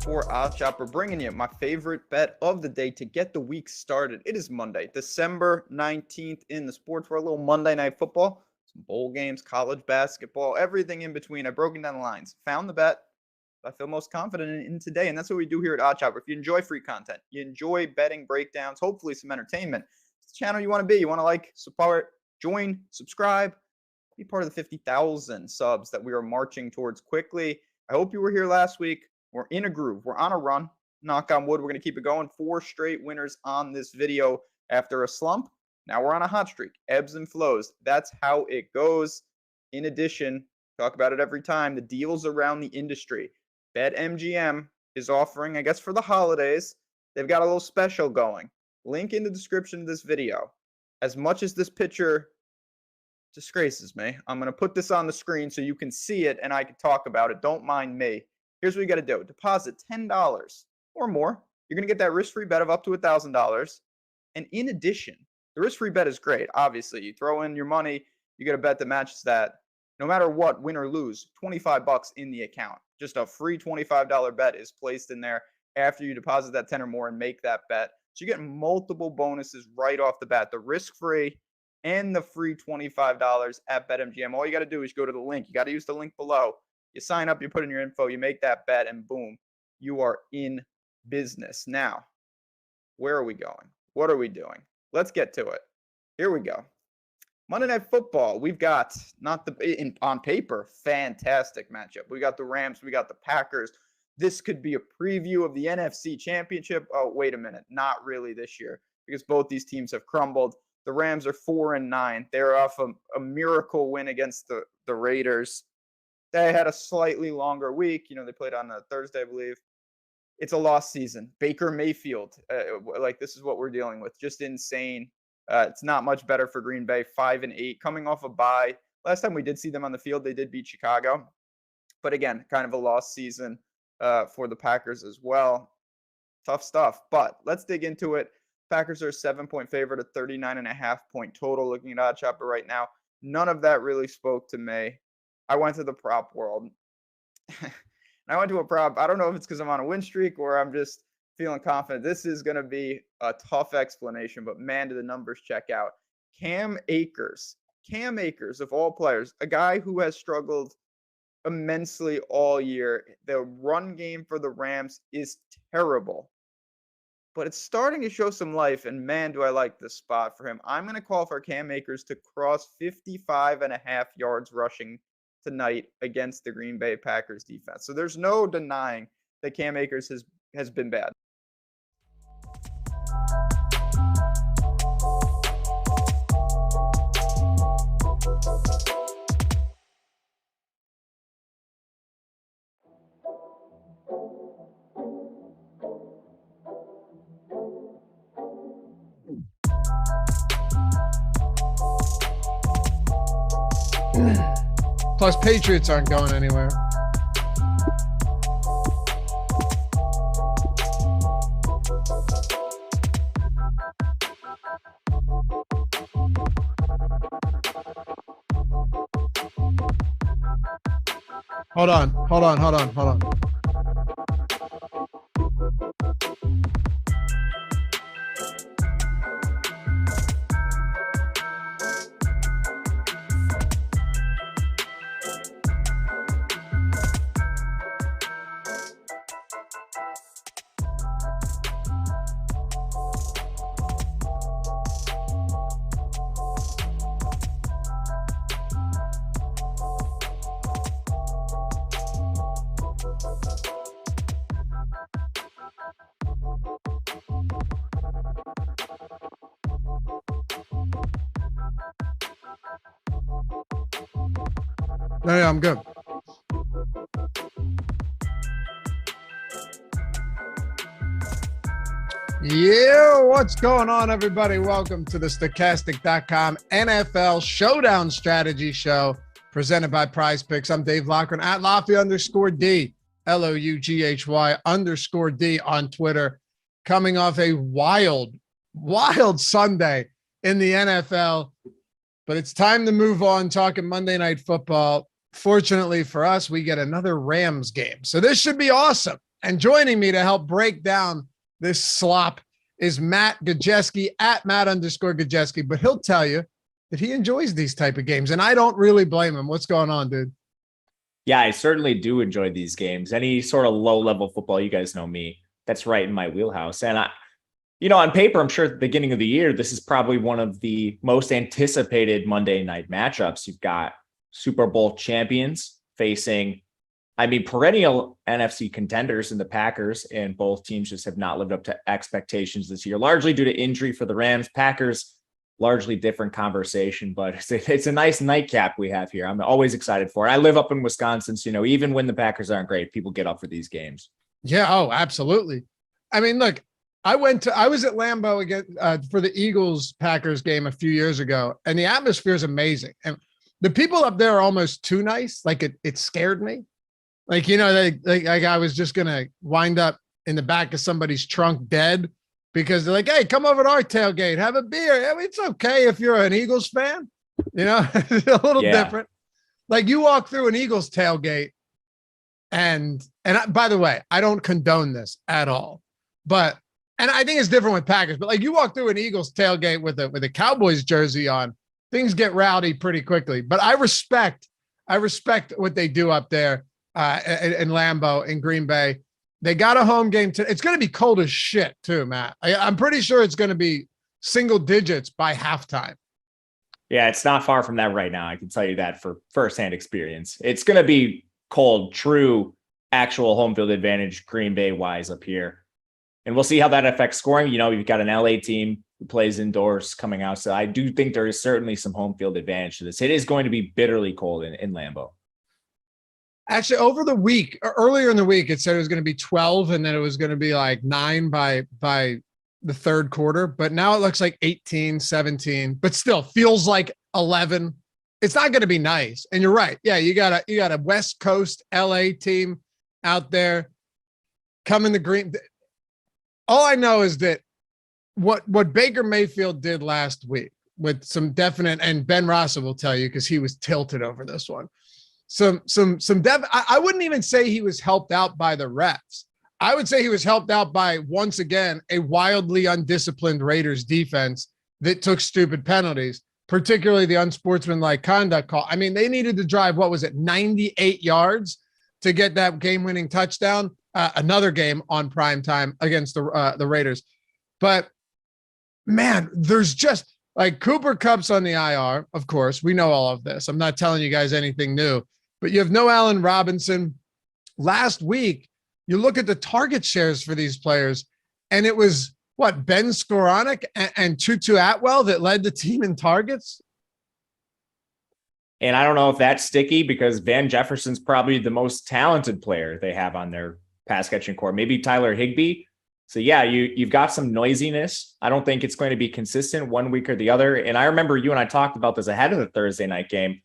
For Odd Shopper, bringing you my favorite bet of the day to get the week started. It is Monday, December 19th in the sports world. A little Monday night football, some bowl games, college basketball, everything in between. I've broken down the lines, found the bet I feel most confident in today, and that's what we do here at Odd Shopper. If you enjoy free content, you enjoy betting breakdowns, hopefully some entertainment, it's the channel you want to be. You want to like, support, join, subscribe, be part of the 50,000 subs that we are marching towards quickly. I hope you were here last week. We're in a groove. We're on a run. Knock on wood. We're going to keep it going. 4 straight winners on this video after a slump. Now we're on a hot streak. Ebbs and flows. That's how it goes. In addition, talk about it every time, the deals around the industry. BetMGM is offering, I guess for the holidays, they've got a little special going. Link in the description of this video. As much as this picture disgraces me, I'm going to put this on the screen so you can see it and I can talk about it. Don't mind me. Here's what you got to do. Deposit $10 or more. You're going to get that risk-free bet of up to $1,000. And in addition, the risk-free bet is great. Obviously, you throw in your money, you get a bet that matches that. No matter what, win or lose, $25 in the account. Just a free $25 bet is placed in there after you deposit that 10 or more and make that bet. So you get multiple bonuses right off the bat. The risk-free and the free $25 at BetMGM. All you got to do is go to the link. You got to use the link below. You sign up, you put in your info, you make that bet, and boom, you are in business. Now, where are we going? What are we doing? Let's get to it. Here we go. Monday Night Football. We've got, on paper, fantastic matchup. We got the Rams, we got the Packers. This could be a preview of the NFC Championship. Oh, wait a minute. Not really this year because both these teams have crumbled. The Rams are 4-9. They're off a miracle win against the Raiders. They had a slightly longer week. You know, they played on a Thursday, I believe. It's a lost season. Baker Mayfield, this is what we're dealing with. Just insane. It's not much better for Green Bay. 5-8, coming off a bye. Last time we did see them on the field, they did beat Chicago. But again, kind of a lost season for the Packers as well. Tough stuff. But let's dig into it. Packers are a 7-point favorite, a 39.5-point total. Looking at Odd Shopper right now, none of that really spoke to me. I went to the prop world. And I went to a prop. I don't know if it's because I'm on a win streak or I'm just feeling confident. This is going to be a tough explanation, but man, do the numbers check out. Cam Akers, of all players, a guy who has struggled immensely all year. The run game for the Rams is terrible, but it's starting to show some life, and man, do I like this spot for him. I'm going to call for Cam Akers to cross 55.5 yards rushing tonight against the Green Bay Packers defense. So there's no denying that Cam Akers has been bad. Plus, Patriots aren't going anywhere. Hold on. No, I'm good. Yeah, what's going on, everybody? Welcome to the Stokastic.com NFL Showdown Strategy Show presented by Prize Picks. I'm Dave Loughran at Loughy_D, LOUGHY_D on Twitter. Coming off a wild Sunday in the NFL, but it's time to move on talking Monday Night Football. Fortunately for us, we get another Rams game. So this should be awesome. And joining me to help break down this slop is Matt Gajewski at Matt_Gajewski, but he'll tell you that he enjoys these type of games, and I don't really blame him. What's going on, dude? Yeah, I certainly do enjoy these games. Any sort of low-level football, you guys know me. That's right in my wheelhouse. And on paper, I'm sure at the beginning of the year, this is probably one of the most anticipated Monday night matchups. You've got Super Bowl champions facing perennial NFC contenders in the Packers, and both teams just have not lived up to expectations this year, largely due to injury for the Rams. Packers, largely different conversation, but it's a nice nightcap we have here. I'm always excited for it. I live up in Wisconsin, so, even when the Packers aren't great, people get up for these games. Yeah. Oh, absolutely. Look, I was at Lambeau again for the Eagles-Packers game a few years ago, and the atmosphere is amazing. And the people up there are almost too nice. Like it scared me. Like I was just going to wind up in the back of somebody's trunk dead because they're like, hey, come over to our tailgate, have a beer. It's okay if you're an Eagles fan, it's a little different. Like you walk through an Eagles tailgate and by the way, I don't condone this at all, and I think it's different with Packers, but like you walk through an Eagles tailgate with a Cowboys jersey on, things get rowdy pretty quickly, but I respect what they do up there. In Lambeau in Green Bay. They got a home game. It's going to be cold as shit too, Matt. I'm pretty sure it's going to be single digits by halftime. Yeah, it's not far from that right now. I can tell you that for firsthand experience. It's going to be cold, true, actual home field advantage Green Bay wise up here. And we'll see how that affects scoring. You've got an LA team who plays indoors coming out. So I do think there is certainly some home field advantage to this. It is going to be bitterly cold in Lambeau. Actually, earlier in the week, it said it was going to be 12 and then it was going to be like 9 by the third quarter. But now it looks like 18, 17, but still feels like 11. It's not going to be nice. And you're right. Yeah, you got a West Coast LA team out there coming the green. All I know is that what Baker Mayfield did last week with some definite, and Ben Rossa will tell you because he was tilted over this one. I wouldn't even say he was helped out by the refs. I would say he was helped out by, once again, a wildly undisciplined Raiders defense that took stupid penalties, particularly the unsportsmanlike conduct call. They needed to drive, 98 yards to get that game-winning touchdown. Another game on prime time against the Raiders. But man, there's just like Cooper Kupp's on the IR. Of course, we know all of this. I'm not telling you guys anything new. But you have no Allen Robinson. Last week, you look at the target shares for these players, and it was, Ben Skoranek and Tutu Atwell that led the team in targets? And I don't know if that's sticky because Van Jefferson's probably the most talented player they have on their pass-catching core. Maybe Tyler Higbee. So, yeah, you've got some noisiness. I don't think it's going to be consistent one week or the other. And I remember you and I talked about this ahead of the Thursday night game.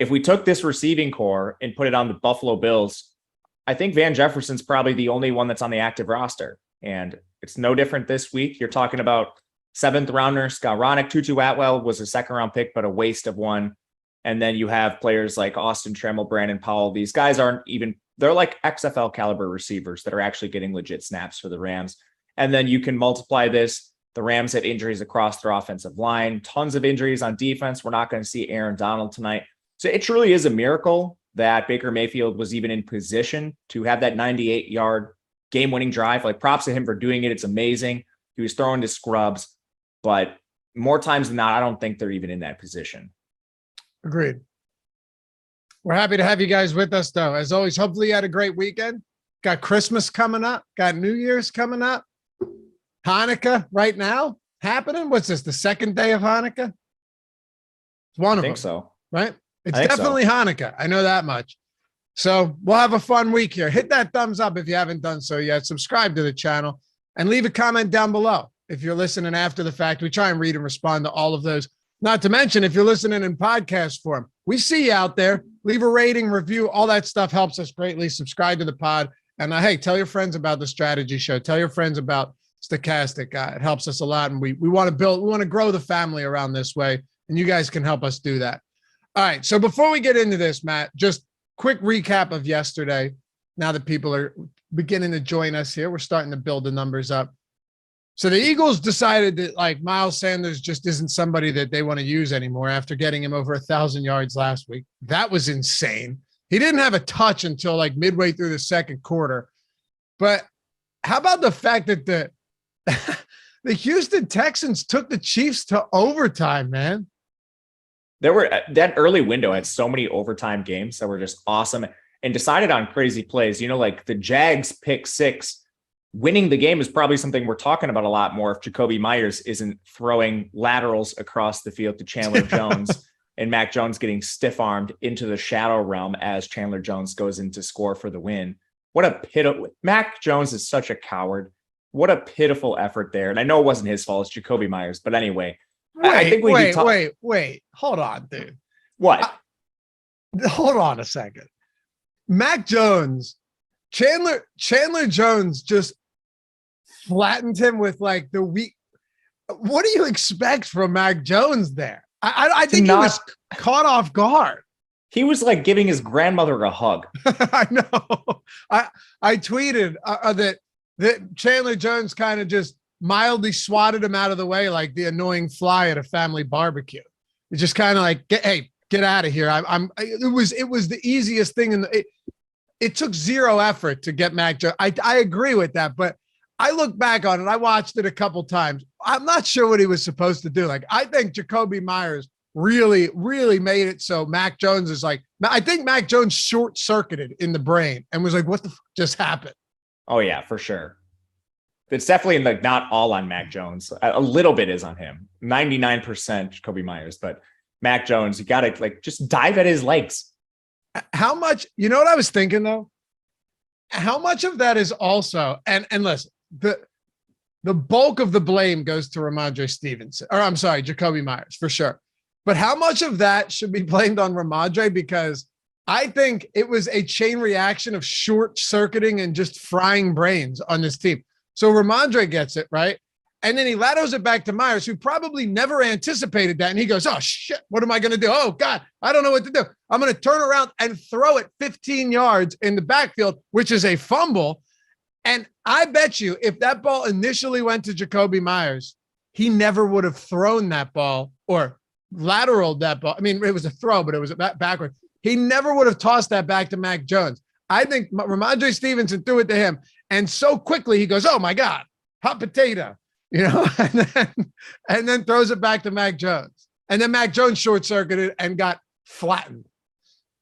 If we took this receiving core and put it on the Buffalo Bills, I think Van Jefferson's probably the only one that's on the active roster. And it's no different this week. You're talking about 7th rounder Skoranek. Tutu Atwell was a 2nd-round pick, but a waste of one. And then you have players like Austin Trammell, Brandon Powell. These guys they're like XFL caliber receivers that are actually getting legit snaps for the Rams. And then you can multiply this. The Rams had injuries across their offensive line, tons of injuries on defense. We're not going to see Aaron Donald tonight. So it truly is a miracle that Baker Mayfield was even in position to have that 98-yard game-winning drive. Like, props to him for doing it. It's amazing. He was throwing to scrubs, but more times than not, I don't think they're even in that position. Agreed. We're happy to have you guys with us, though. As always, hopefully you had a great weekend. Got Christmas coming up. Got New Year's coming up. Hanukkah right now happening. What's this, the second day of Hanukkah? It's one of them. I think so. Right? It's definitely Hanukkah. I know that much. So we'll have a fun week here. Hit that thumbs up if you haven't done so yet. Subscribe to the channel and leave a comment down below. If you're listening after the fact, we try and read and respond to all of those. Not to mention, if you're listening in podcast form, we see you out there. Leave a rating, review, all that stuff helps us greatly. Subscribe to the pod. And hey, tell your friends about the strategy show. Tell your friends about Stokastic. It helps us a lot. And we want to grow the family around this way. And you guys can help us do that. All right. So before we get into this, Matt, just quick recap of yesterday. Now that people are beginning to join us here, we're starting to build the numbers up. So the Eagles decided that like Miles Sanders just isn't somebody that they want to use anymore after getting him over 1,000 yards last week. That was insane. He didn't have a touch until like midway through the second quarter. But how about the fact that the Houston Texans took the Chiefs to overtime, man? That early window had so many overtime games that were just awesome and decided on crazy plays. You know, like the Jags pick 6. Winning the game is probably something we're talking about a lot more if Jacoby Myers isn't throwing laterals across the field to Chandler Jones and Mac Jones getting stiff-armed into the shadow realm as Chandler Jones goes in to score for the win. What a pitiful – Mac Jones is such a coward. What a pitiful effort there. And I know it wasn't his fault. It's Jacoby Myers. But anyway, I think wait. Hold on, dude. What? Hold on a second. Mac Jones, Chandler Jones just flattened him with like the weak. What do you expect from Mac Jones there? I think he was caught off guard. He was like giving his grandmother a hug. I know. I tweeted that Chandler Jones kind of just mildly swatted him out of the way like the annoying fly at a family barbecue. It's just kind of like, get out of here. It was the easiest thing it took zero effort to get Mac Jones. I agree with that, but I look back on it. I watched it a couple times. I'm not sure what he was supposed to do. Like, I think Jacoby Myers really, really made it so Mac Jones is like, I think Mac Jones short-circuited in the brain and was like, what the fuck just happened? Oh, yeah, for sure. It's definitely like not all on Mac Jones. A little bit is on him. 99% Jacoby Myers, but Mac Jones, you got to like just dive at his legs. How much, you know what I was thinking though? How much of that is also, and listen, the bulk of the blame goes to Ramondre Stevenson, or I'm sorry, Jacoby Myers for sure. But how much of that should be blamed on Ramondre? Because I think it was a chain reaction of short circuiting and just frying brains on this team. So Ramondre gets it, right? And then he laterals it back to Myers, who probably never anticipated that. And he goes, oh, shit, what am I going to do? Oh, God, I don't know what to do. I'm going to turn around and throw it 15 yards in the backfield, which is a fumble. And I bet you if that ball initially went to Jacoby Myers, he never would have thrown that ball or lateraled that ball. I mean, it was a throw, but it was backward. He never would have tossed that back to Mac Jones. I think Ramondre Stevenson threw it to him. And so quickly he goes, oh, my God, hot potato. You know, and then throws it back to Mac Jones. And then Mac Jones short-circuited and got flattened.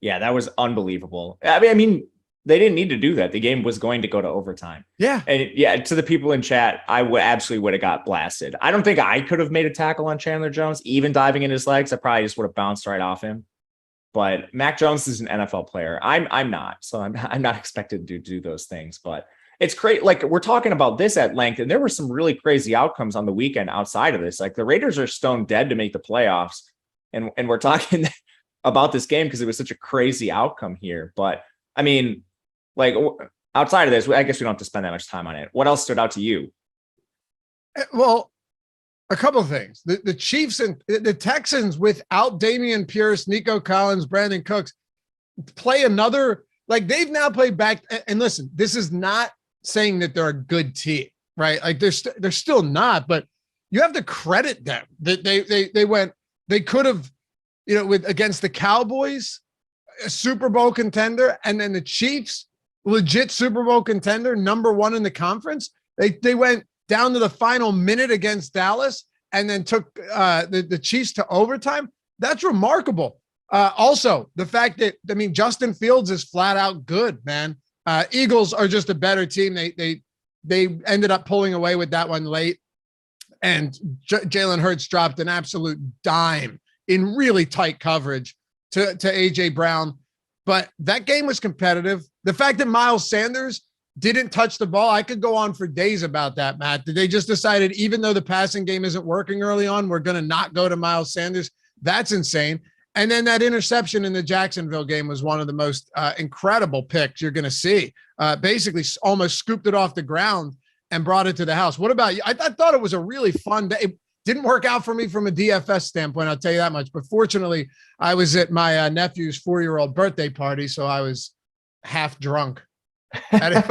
Yeah, that was unbelievable. I mean, they didn't need to do that. The game was going to go to overtime. Yeah. And yeah, to the people in chat, I absolutely would have got blasted. I don't think I could have made a tackle on Chandler Jones, even diving in his legs. I probably just would have bounced right off him. But Mac Jones is an NFL player. I'm not. So I'm not expected to do those things. But it's great. Like, we're talking about this at length, and there were some really crazy outcomes on the weekend outside of this. Like, the Raiders are stone dead to make the playoffs. And we're talking about this game because it was such a crazy outcome here. But I mean, like, outside of this, I guess we don't have to spend that much time on it. What else stood out to you? Well, a couple of things. The Chiefs and the Texans without Dameon Pierce, Nico Collins, Brandon Cooks play another, like, they've now played back. And listen, this is not saying that they're a good team, right? Like, they're still not, but you have to credit them that they could have, you know, against the Cowboys, a Super Bowl contender, and then the Chiefs, legit Super Bowl contender, number one in the conference. They went down to the final minute against Dallas and then took the Chiefs to overtime. That's remarkable. Also, the fact that, I mean, Justin Fields is flat out good, man. Eagles are just a better team. They ended up pulling away with that one late, and Jalen Hurts dropped an absolute dime in really tight coverage to AJ Brown, but that game was competitive. The fact that Miles Sanders didn't touch the ball, I could go on for days about that, Matt. They just decided, even though the passing game isn't working early on, we're going to not go to Miles Sanders. That's insane. And then that interception in the Jacksonville game was one of the most incredible picks you're going to see. Basically almost scooped it off the ground and brought it to the house. What about you? I thought it was a really fun day. It didn't work out for me from a DFS standpoint, I'll tell you that much. But fortunately, I was at my nephew's 4-year-old birthday party, so I was half drunk. I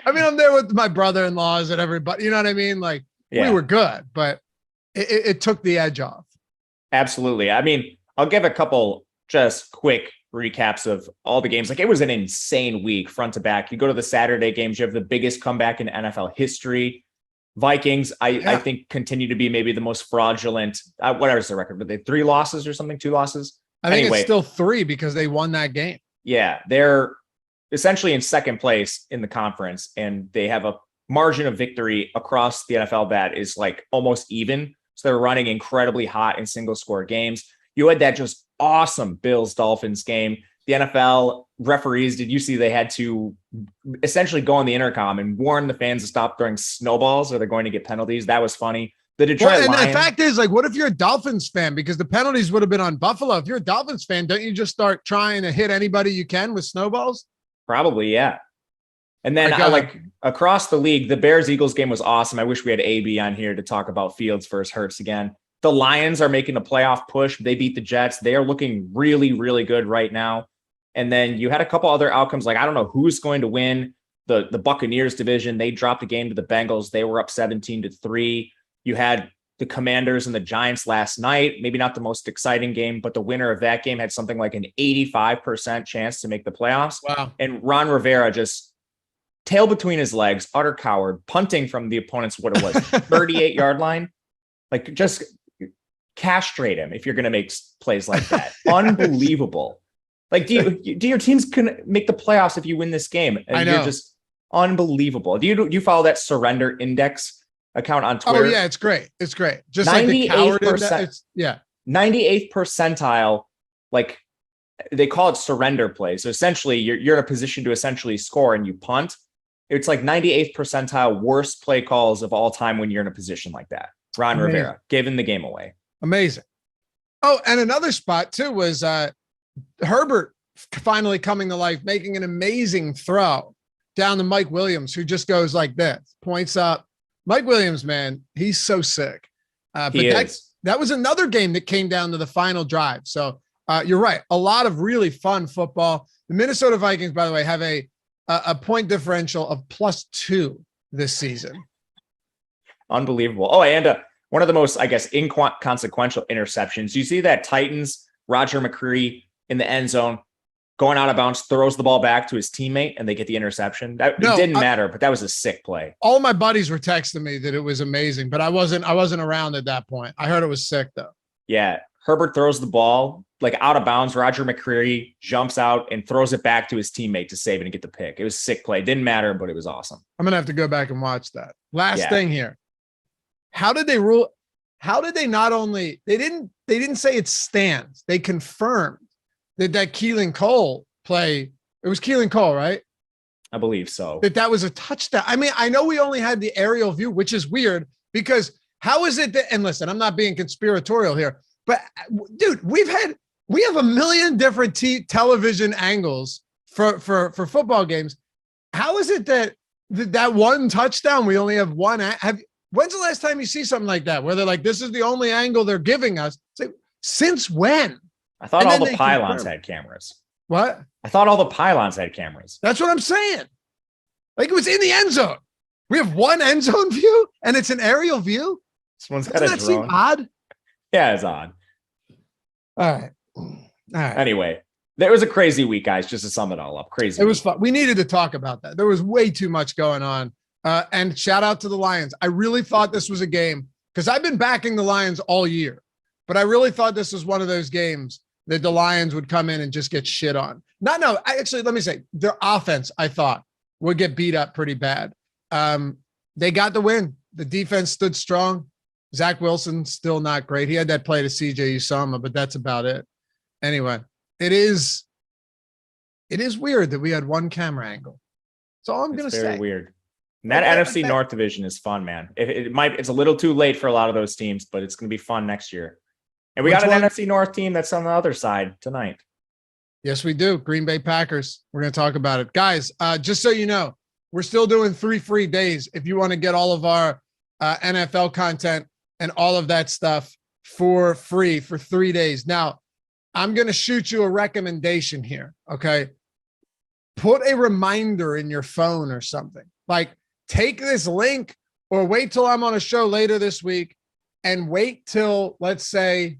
mean, I'm there with my brother-in-laws and everybody, you know what I mean? Like, we were good, but it took the edge off. Absolutely. I mean, I'll give a couple just quick recaps of all the games. Like, it was an insane week front to back. You go to the Saturday games, you have the biggest comeback in NFL history. Vikings, I think, continue to be maybe the most fraudulent. Whatever's the record, but they 3 losses or something, 2 losses. I think it's still 3 because they won that game. Yeah, they're essentially in second place in the conference, and they have a margin of victory across the NFL that is like almost even. So they're running incredibly hot in single score games. You had that just awesome Bills-Dolphins game. The NFL referees, did you see they had to essentially go on the intercom and warn the fans to stop throwing snowballs or they're going to get penalties? That was funny. The Detroit Lions. The fact is, like, what if you're a Dolphins fan? Because the penalties would have been on Buffalo. If you're a Dolphins fan, don't you just start trying to hit anybody you can with snowballs? Probably, yeah. And then like across the league, the Bears-Eagles game was awesome. I wish we had AB on here to talk about Fields versus Hurts again. The Lions are making a playoff push. They beat the Jets. They are looking really, really good right now. And then you had a couple other outcomes. Like, I don't know who's going to win the Buccaneers division. They dropped a game to the Bengals. They were up 17-3. You had the Commanders and the Giants last night. Maybe not the most exciting game, but the winner of that game had something like an 85% chance to make the playoffs. Wow. And Ron Rivera just tail between his legs, utter coward, punting from the opponent's, 38-yard line. Like, just castrate him if you're going to make plays like that. Unbelievable. Like, do your teams can make the playoffs if you win this game? And I know. You're just unbelievable. Do you follow that Surrender Index account on Twitter? Oh yeah, it's great. It's great. Just like the coward index. Yeah. 98th percentile. Like, they call it surrender play. So essentially you're in a position to essentially score and you punt. It's like 98th percentile worst play calls of all time when you're in a position like that. Ron Rivera giving the game away. Amazing. Oh, and another spot too was Herbert finally coming to life, making an amazing throw down to Mike Williams, who just goes like this, points up. Mike Williams, man, he's so sick. But that was another game that came down to the final drive. So you're right. A lot of really fun football. The Minnesota Vikings, by the way, have a point differential of +2 this season. Unbelievable. Oh, and one of the most, I guess, inconsequential interceptions. You see that Titans, Roger McCreary in the end zone, going out of bounds, throws the ball back to his teammate, and they get the interception. It didn't matter, but that was a sick play. All my buddies were texting me that it was amazing, but I wasn't around at that point. I heard it was sick though. Yeah. Herbert throws the ball like out of bounds. Roger McCreary jumps out and throws it back to his teammate to save it and get the pick. It was a sick play. It didn't matter, but it was awesome. I'm going to have to go back and watch that. Last thing here. How did they rule? How did they not only, they didn't say it stands. They confirmed that Keelan Cole play, it was Keelan Cole, right? I believe so. That was a touchdown. I mean, I know we only had the aerial view, which is weird because how is it that, and listen, I'm not being conspiratorial here, but dude, we have a million different television angles for football games. How is it that one touchdown, we only have one? When's the last time you see something like that where they're like, this is the only angle they're giving us? Since when? I thought all the pylons had cameras. What? I thought all the pylons had cameras. That's what I'm saying. Like, it was in the end zone. We have one end zone view and it's an aerial view. Someone's got a drone. Doesn't that seem odd? Yeah, it's odd. All right. Anyway, there was a crazy week, guys, just to sum it all up. Crazy. It was fun. We needed to talk about that. There was way too much going on. And shout out to the Lions. I really thought this was a game because I've been backing the Lions all year, but I really thought this was one of those games that the Lions would come in and just get shit on. Actually, let me say their offense, I thought, would get beat up pretty bad. They got the win. The defense stood strong. Zach Wilson, still not great. He had that play to CJ Usama, but that's about it. Anyway, it is weird that we had one camera angle. That's all I'm going to say. Very weird. And that NFC North division is fun, man. It's a little too late for a lot of those teams, but it's going to be fun next year. And we got an NFC North team that's on the other side tonight. Yes, we do. Green Bay Packers. We're going to talk about it. Guys, just so you know, we're still doing 3 free days if you want to get all of our NFL content and all of that stuff for free for 3 days. Now, I'm going to shoot you a recommendation here, okay? Put a reminder in your phone or something. Like, take this link or wait till I'm on a show later this week and wait till, let's say,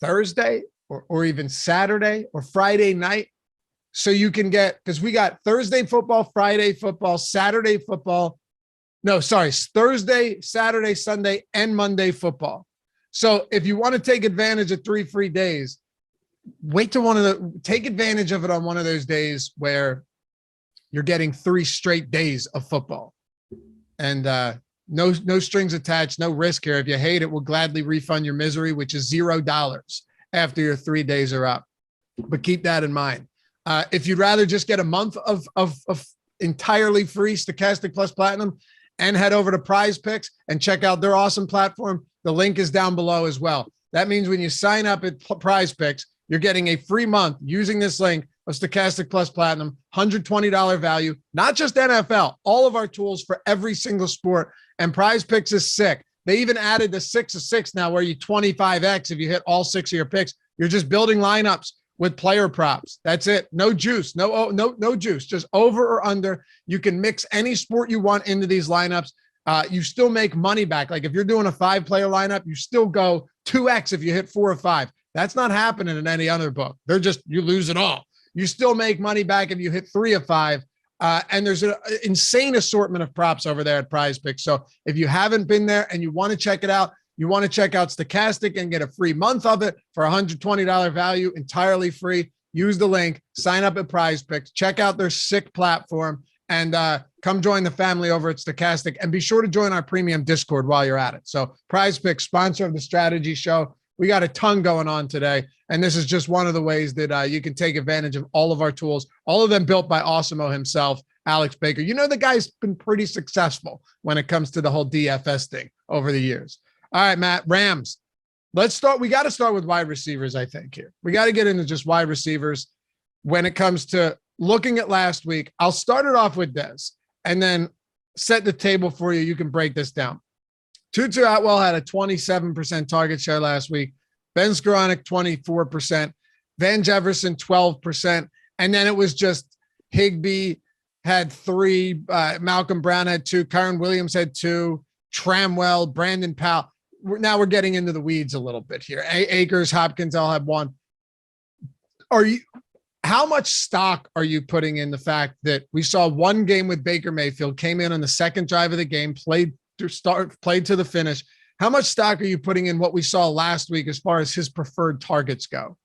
Thursday or even Saturday or Friday night so you can get, because we got Thursday football, Friday football, Saturday football. No, sorry, Thursday, Saturday, Sunday, and Monday football. So if you want to take advantage of 3 free days, take advantage of it on one of those days where you're getting 3 straight days of football. And no strings attached, no risk here. If you hate it, we'll gladly refund your misery, which is $0 after your 3 days are up. But keep that in mind. If you'd rather just get a month of entirely free Stokastic Plus Platinum and head over to Prize Picks and check out their awesome platform, the link is down below as well. That means when you sign up at Prize Picks, you're getting a free month using this link of Stokastic Plus Platinum, $120 value, not just NFL, all of our tools for every single sport. And Prize Picks is sick. They even added the 6 of 6 now where you 25X if you hit all 6 of your picks. You're just building lineups with player props. That's it. No juice, no juice, just over or under. You can mix any sport you want into these lineups. You still make money back. Like if you're doing a 5-player lineup, you still go 2X if you hit 4 or 5. That's not happening in any other book. You lose it all. You still make money back if you hit 3 of 5. And there's an insane assortment of props over there at Prize Picks. So if you haven't been there and you want to check it out, you want to check out Stokastic and get a free month of it for $120 value, entirely free. Use the link, sign up at Prize Picks, check out their sick platform, and come join the family over at Stokastic. And be sure to join our premium Discord while you're at it. So Prize Picks, sponsor of the Strategy Show. We got a ton going on today, and this is just one of the ways that you can take advantage of all of our tools, all of them built by Awesemo himself, Alex Baker. You know, the guy's been pretty successful when it comes to the whole DFS thing over the years. All right, Matt, Rams. Let's start. We got to start with wide receivers, I think, here. We got to get into just wide receivers when it comes to looking at last week. I'll start it off with Dez and then set the table for you. You can break this down. Tutu Atwell had a 27% target share last week. Ben Skoranek, 24%. Van Jefferson, 12%. And then it was just Higbee had 3. Malcolm Brown had 2. Kyron Williams had 2. Tramwell, Brandon Powell. Now we're getting into the weeds a little bit here. Akers, Hopkins all have 1. How much stock are you putting in the fact that we saw one game with Baker Mayfield, came in on the second drive of the game, played to the finish? How much stock are you putting in what we saw last week as far as his preferred targets go?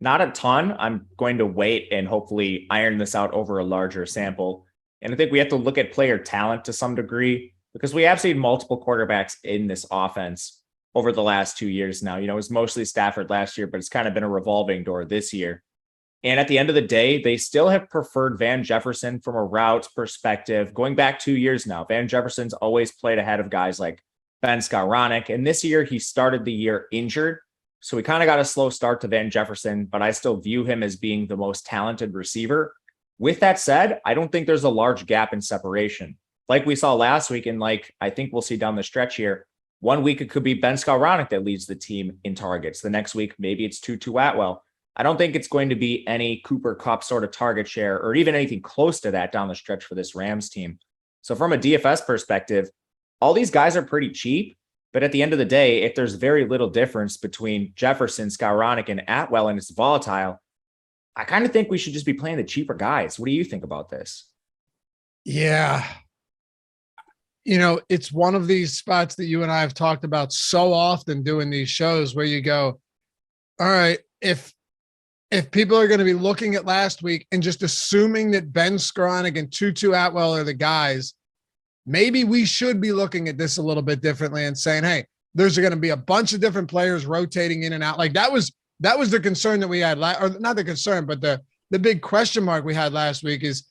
Not a ton. I'm going to wait and hopefully iron this out over a larger sample. And I think we have to look at player talent to some degree, because we have seen multiple quarterbacks in this offense over the last 2 years now. You know, it was mostly Stafford last year, but it's kind of been a revolving door this year. And at the end of the day, they still have preferred Van Jefferson from a route perspective. Going back 2 years now, Van Jefferson's always played ahead of guys like Ben Skoranek. And this year, he started the year injured. So we kind of got a slow start to Van Jefferson, but I still view him as being the most talented receiver. With that said, I don't think there's a large gap in separation. Like we saw last week, and like I think we'll see down the stretch here, 1 week it could be Ben Skoranek that leads the team in targets. The next week, maybe it's Tutu Atwell. I don't think it's going to be any Cooper Kupp sort of target share or even anything close to that down the stretch for this Rams team. So from a DFS perspective, all these guys are pretty cheap, but at the end of the day, if there's very little difference between Jefferson, Skoranek, and Atwell, and it's volatile, I kind of think we should just be playing the cheaper guys. What do you think about this? Yeah. You know, it's one of these spots that you and I have talked about so often doing these shows where you go, all right, if people are going to be looking at last week and just assuming that Ben Skoranek and Tutu Atwell are the guys, maybe we should be looking at this a little bit differently and saying, hey, There's going to be a bunch of different players rotating in and out. Like that was the concern that we had, or not the concern, but the big question mark we had last week is,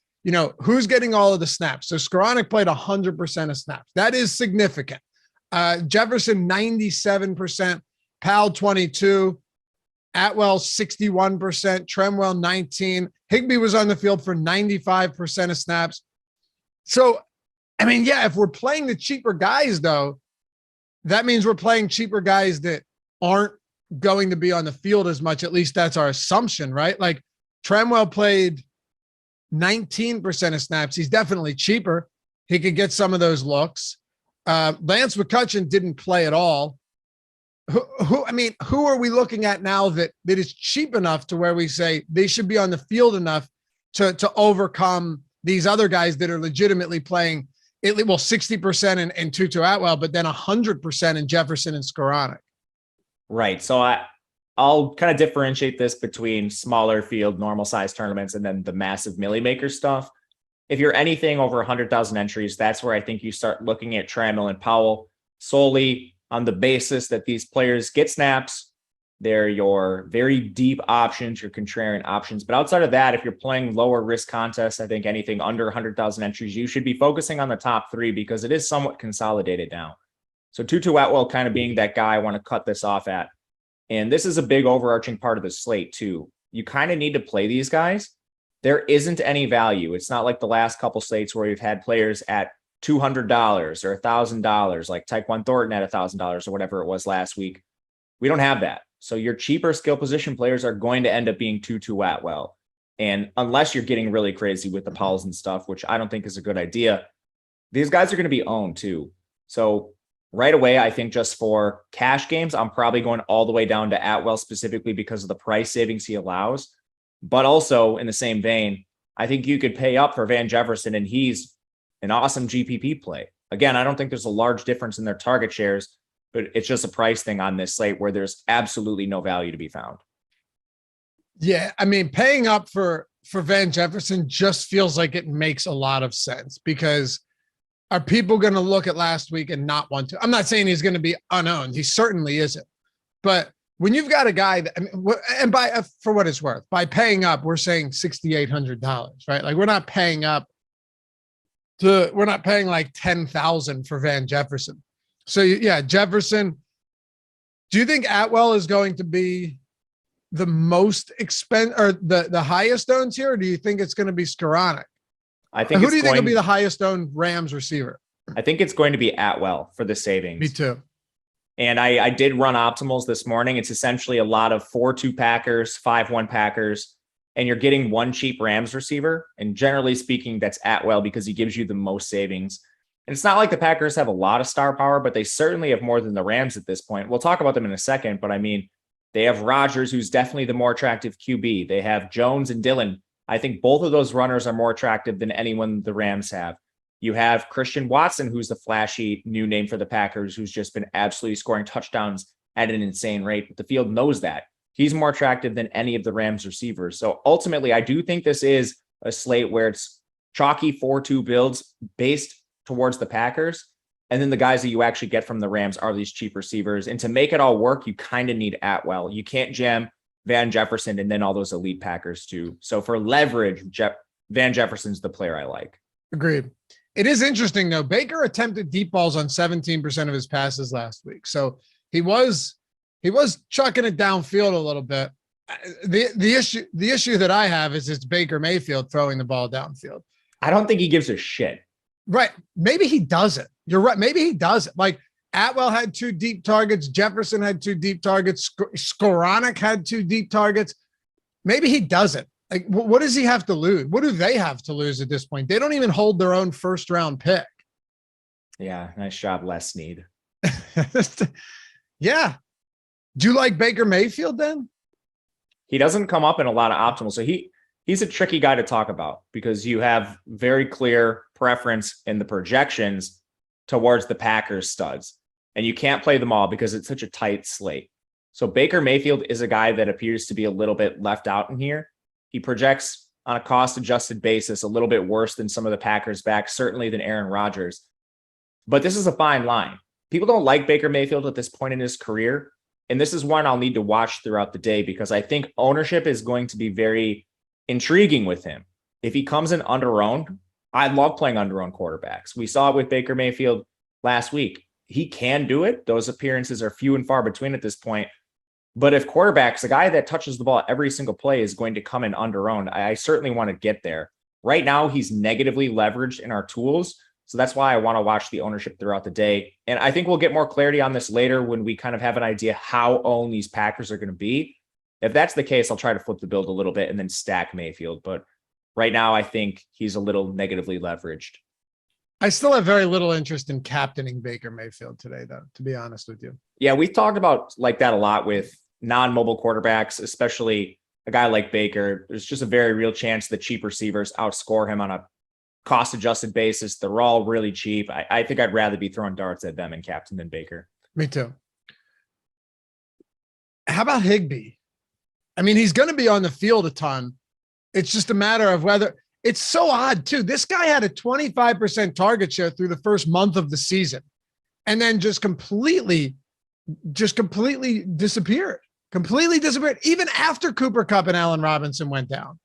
who's getting all of the snaps? So Skoranek played 100% of snaps. That is significant. Jefferson, 97%, Powell, 22%, Atwell, 61%, Tremwell, 19%. Higbee was on the field for 95% of snaps. So, I mean, yeah, if we're playing the cheaper guys, though, that means we're playing cheaper guys that aren't going to be on the field as much. At least that's our assumption, right? Like Tremwell played 19% of snaps. He's definitely cheaper. He could get some of those looks. Lance McCutcheon didn't play at all. Who are we looking at now that is cheap enough to where we say they should be on the field enough to overcome these other guys that are legitimately playing 60% in Tutu Atwell, but then 100% in Jefferson and Skoranek. Right. So I'll kind of differentiate this between smaller field, normal size tournaments, and then the massive milli maker stuff. If you're anything over 100,000 entries, that's where I think you start looking at Trammell and Powell solely on the basis that these players get snaps. They're your very deep options, your contrarian options. But outside of that, if you're playing lower risk contests, I think anything under 100,000 entries, you should be focusing on the top three because it is somewhat consolidated now. So Tutu Atwell kind of being that guy I want to cut this off at. And this is a big overarching part of the slate too. You kind of need to play these guys. There isn't any value. It's not like the last couple slates where we've had players at $200 or $1,000, like Tyquan Thornton at $1,000 or whatever it was last week. We don't have that. So your cheaper skill position players are going to end up being Tutu Atwell. And unless you're getting really crazy with the Powells and stuff, which I don't think is a good idea, these guys are going to be owned too. So right away, I think just for cash games, I'm probably going all the way down to Atwell specifically because of the price savings he allows. But also in the same vein, I think you could pay up for Van Jefferson and he's an awesome GPP play. Again, I don't think there's a large difference in their target shares, but it's just a price thing on this slate where there's absolutely no value to be found. Yeah, I mean, paying up for Van Jefferson just feels like it makes a lot of sense because are people going to look at last week and not want to? I'm not saying he's going to be unowned. He certainly isn't. But when you've got a guy that, and for what it's worth, by paying up, we're saying $6,800, right? Like we're not paying like $10,000 for Van Jefferson. So yeah, Jefferson. Do you think Atwell is going to be the most or the highest owned here, or do you think it's going to be Skoranek? I think. Who do you think will be the highest owned Rams receiver? I think it's going to be Atwell for the savings. Me too. And I did run optimals this morning. It's essentially a lot of 4-2 Packers, 5-1 Packers, and you're getting one cheap Rams receiver. And generally speaking, that's Atwell because he gives you the most savings. And it's not like the Packers have a lot of star power, but they certainly have more than the Rams at this point. We'll talk about them in a second, but I mean, they have Rodgers, who's definitely the more attractive QB. They have Jones and Dillon. I think both of those runners are more attractive than anyone the Rams have. You have Christian Watson, who's the flashy new name for the Packers, who's just been absolutely scoring touchdowns at an insane rate. But the field knows that. He's more attractive than any of the Rams receivers. So ultimately, I do think this is a slate where it's chalky 4-2 builds based towards the Packers. And then the guys that you actually get from the Rams are these cheap receivers. And to make it all work, you kind of need Atwell. You can't jam Van Jefferson and then all those elite Packers too. So for leverage, Van Jefferson's the player I like. Agreed. It is interesting though. Baker attempted deep balls on 17% of his passes last week. So he was chucking it downfield a little bit. The issue that I have is it's Baker Mayfield throwing the ball downfield. I don't think he gives a shit. Right. Maybe he doesn't. You're right. Maybe he doesn't. Like Atwell had 2 deep targets. Jefferson had 2 deep targets. Skoranek had 2 deep targets. Maybe he doesn't. Like, what does he have to lose? What do they have to lose at this point? They don't even hold their own first round pick. Yeah. Nice job, Les Snead. Yeah. Do you like Baker Mayfield then? He doesn't come up in a lot of optimal. So he's a tricky guy to talk about because you have very clear preference in the projections towards the Packers studs. And you can't play them all because it's such a tight slate. So Baker Mayfield is a guy that appears to be a little bit left out in here. He projects on a cost-adjusted basis a little bit worse than some of the Packers backs, certainly than Aaron Rodgers. But this is a fine line people don't like Baker Mayfield at this point in his career. And this is one I'll need to watch throughout the day because I think ownership is going to be very intriguing with him. If he comes in under-owned, I love playing under-owned quarterbacks. We saw it with Baker Mayfield last week. He can do it. Those appearances are few and far between at this point. But if quarterbacks, the guy that touches the ball every single play is going to come in under-owned, I certainly want to get there. Right now, he's negatively leveraged in our tools. So that's why I want to watch the ownership throughout the day. And I think we'll get more clarity on this later when we kind of have an idea how owned these Packers are going to be. If that's the case, I'll try to flip the build a little bit and then stack Mayfield. But right now, I think he's a little negatively leveraged. I still have very little interest in captaining Baker Mayfield today, though, to be honest with you. Yeah, we've talked about like that a lot with non-mobile quarterbacks, especially a guy like Baker. There's just a very real chance the cheap receivers outscore him on a cost-adjusted basis. They're all really cheap. I think I'd rather be throwing darts at them and captain than Baker. Me too. How about Higbee? I mean, he's going to be on the field a ton. It's just a matter of whether – it's so odd, too. This guy had a 25% target share through the first month of the season and then just completely disappeared. Completely disappeared, even after Cooper Kupp and Allen Robinson went down.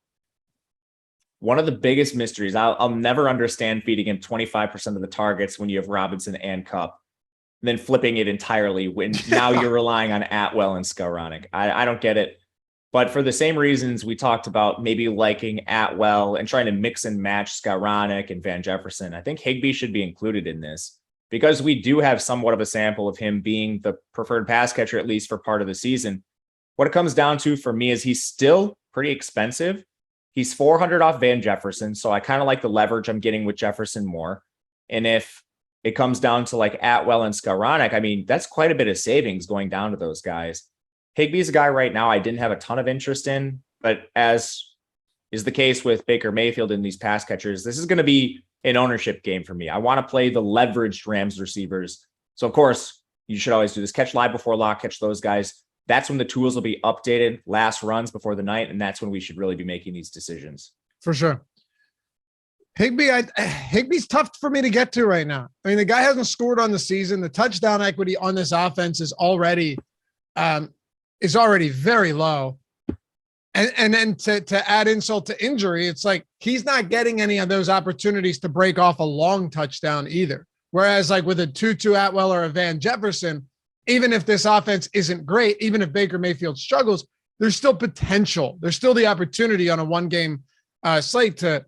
One of the biggest mysteries, I'll never understand feeding him 25% of the targets when you have Robinson and Kupp, then flipping it entirely when now you're relying on Atwell and Skowronek. I don't get it. But for the same reasons we talked about maybe liking Atwell and trying to mix and match Skowronek and Van Jefferson, I think Higbee should be included in this because we do have somewhat of a sample of him being the preferred pass catcher, at least for part of the season. What it comes down to for me is he's still pretty expensive. He's $400 off Van Jefferson, so I kind of like the leverage I'm getting with Jefferson more. And if it comes down to like Atwell and Skowronek, I mean, that's quite a bit of savings going down to those guys. Higbee's a guy right now I didn't have a ton of interest in, but as is the case with Baker Mayfield and these pass catchers, this is going to be an ownership game for me. I want to play the leveraged Rams receivers. So, of course, you should always do this. Catch live before lock, catch those guys. That's when the tools will be updated, last runs before the night, and that's when we should really be making these decisions. For sure. Higbee's tough for me to get to right now. I mean, the guy hasn't scored on the season. The touchdown equity on this offense is already very low. And then to add insult to injury, it's like he's not getting any of those opportunities to break off a long touchdown either. Whereas like with a Tutu Atwell or a Van Jefferson, even if this offense isn't great, even if Baker Mayfield struggles, there's still potential. There's still the opportunity on a one-game slate to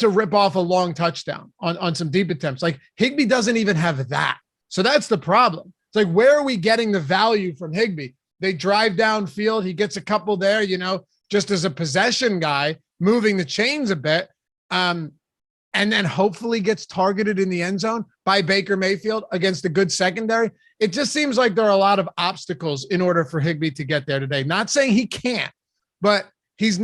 rip off a long touchdown on some deep attempts. Like Higbee doesn't even have that. So that's the problem. It's like, where are we getting the value from Higbee? They drive downfield. He gets a couple there, just as a possession guy, moving the chains a bit. And then hopefully gets targeted in the end zone by Baker Mayfield against a good secondary. It just seems like there are a lot of obstacles in order for Higbee to get there today. Not saying he can't, but he's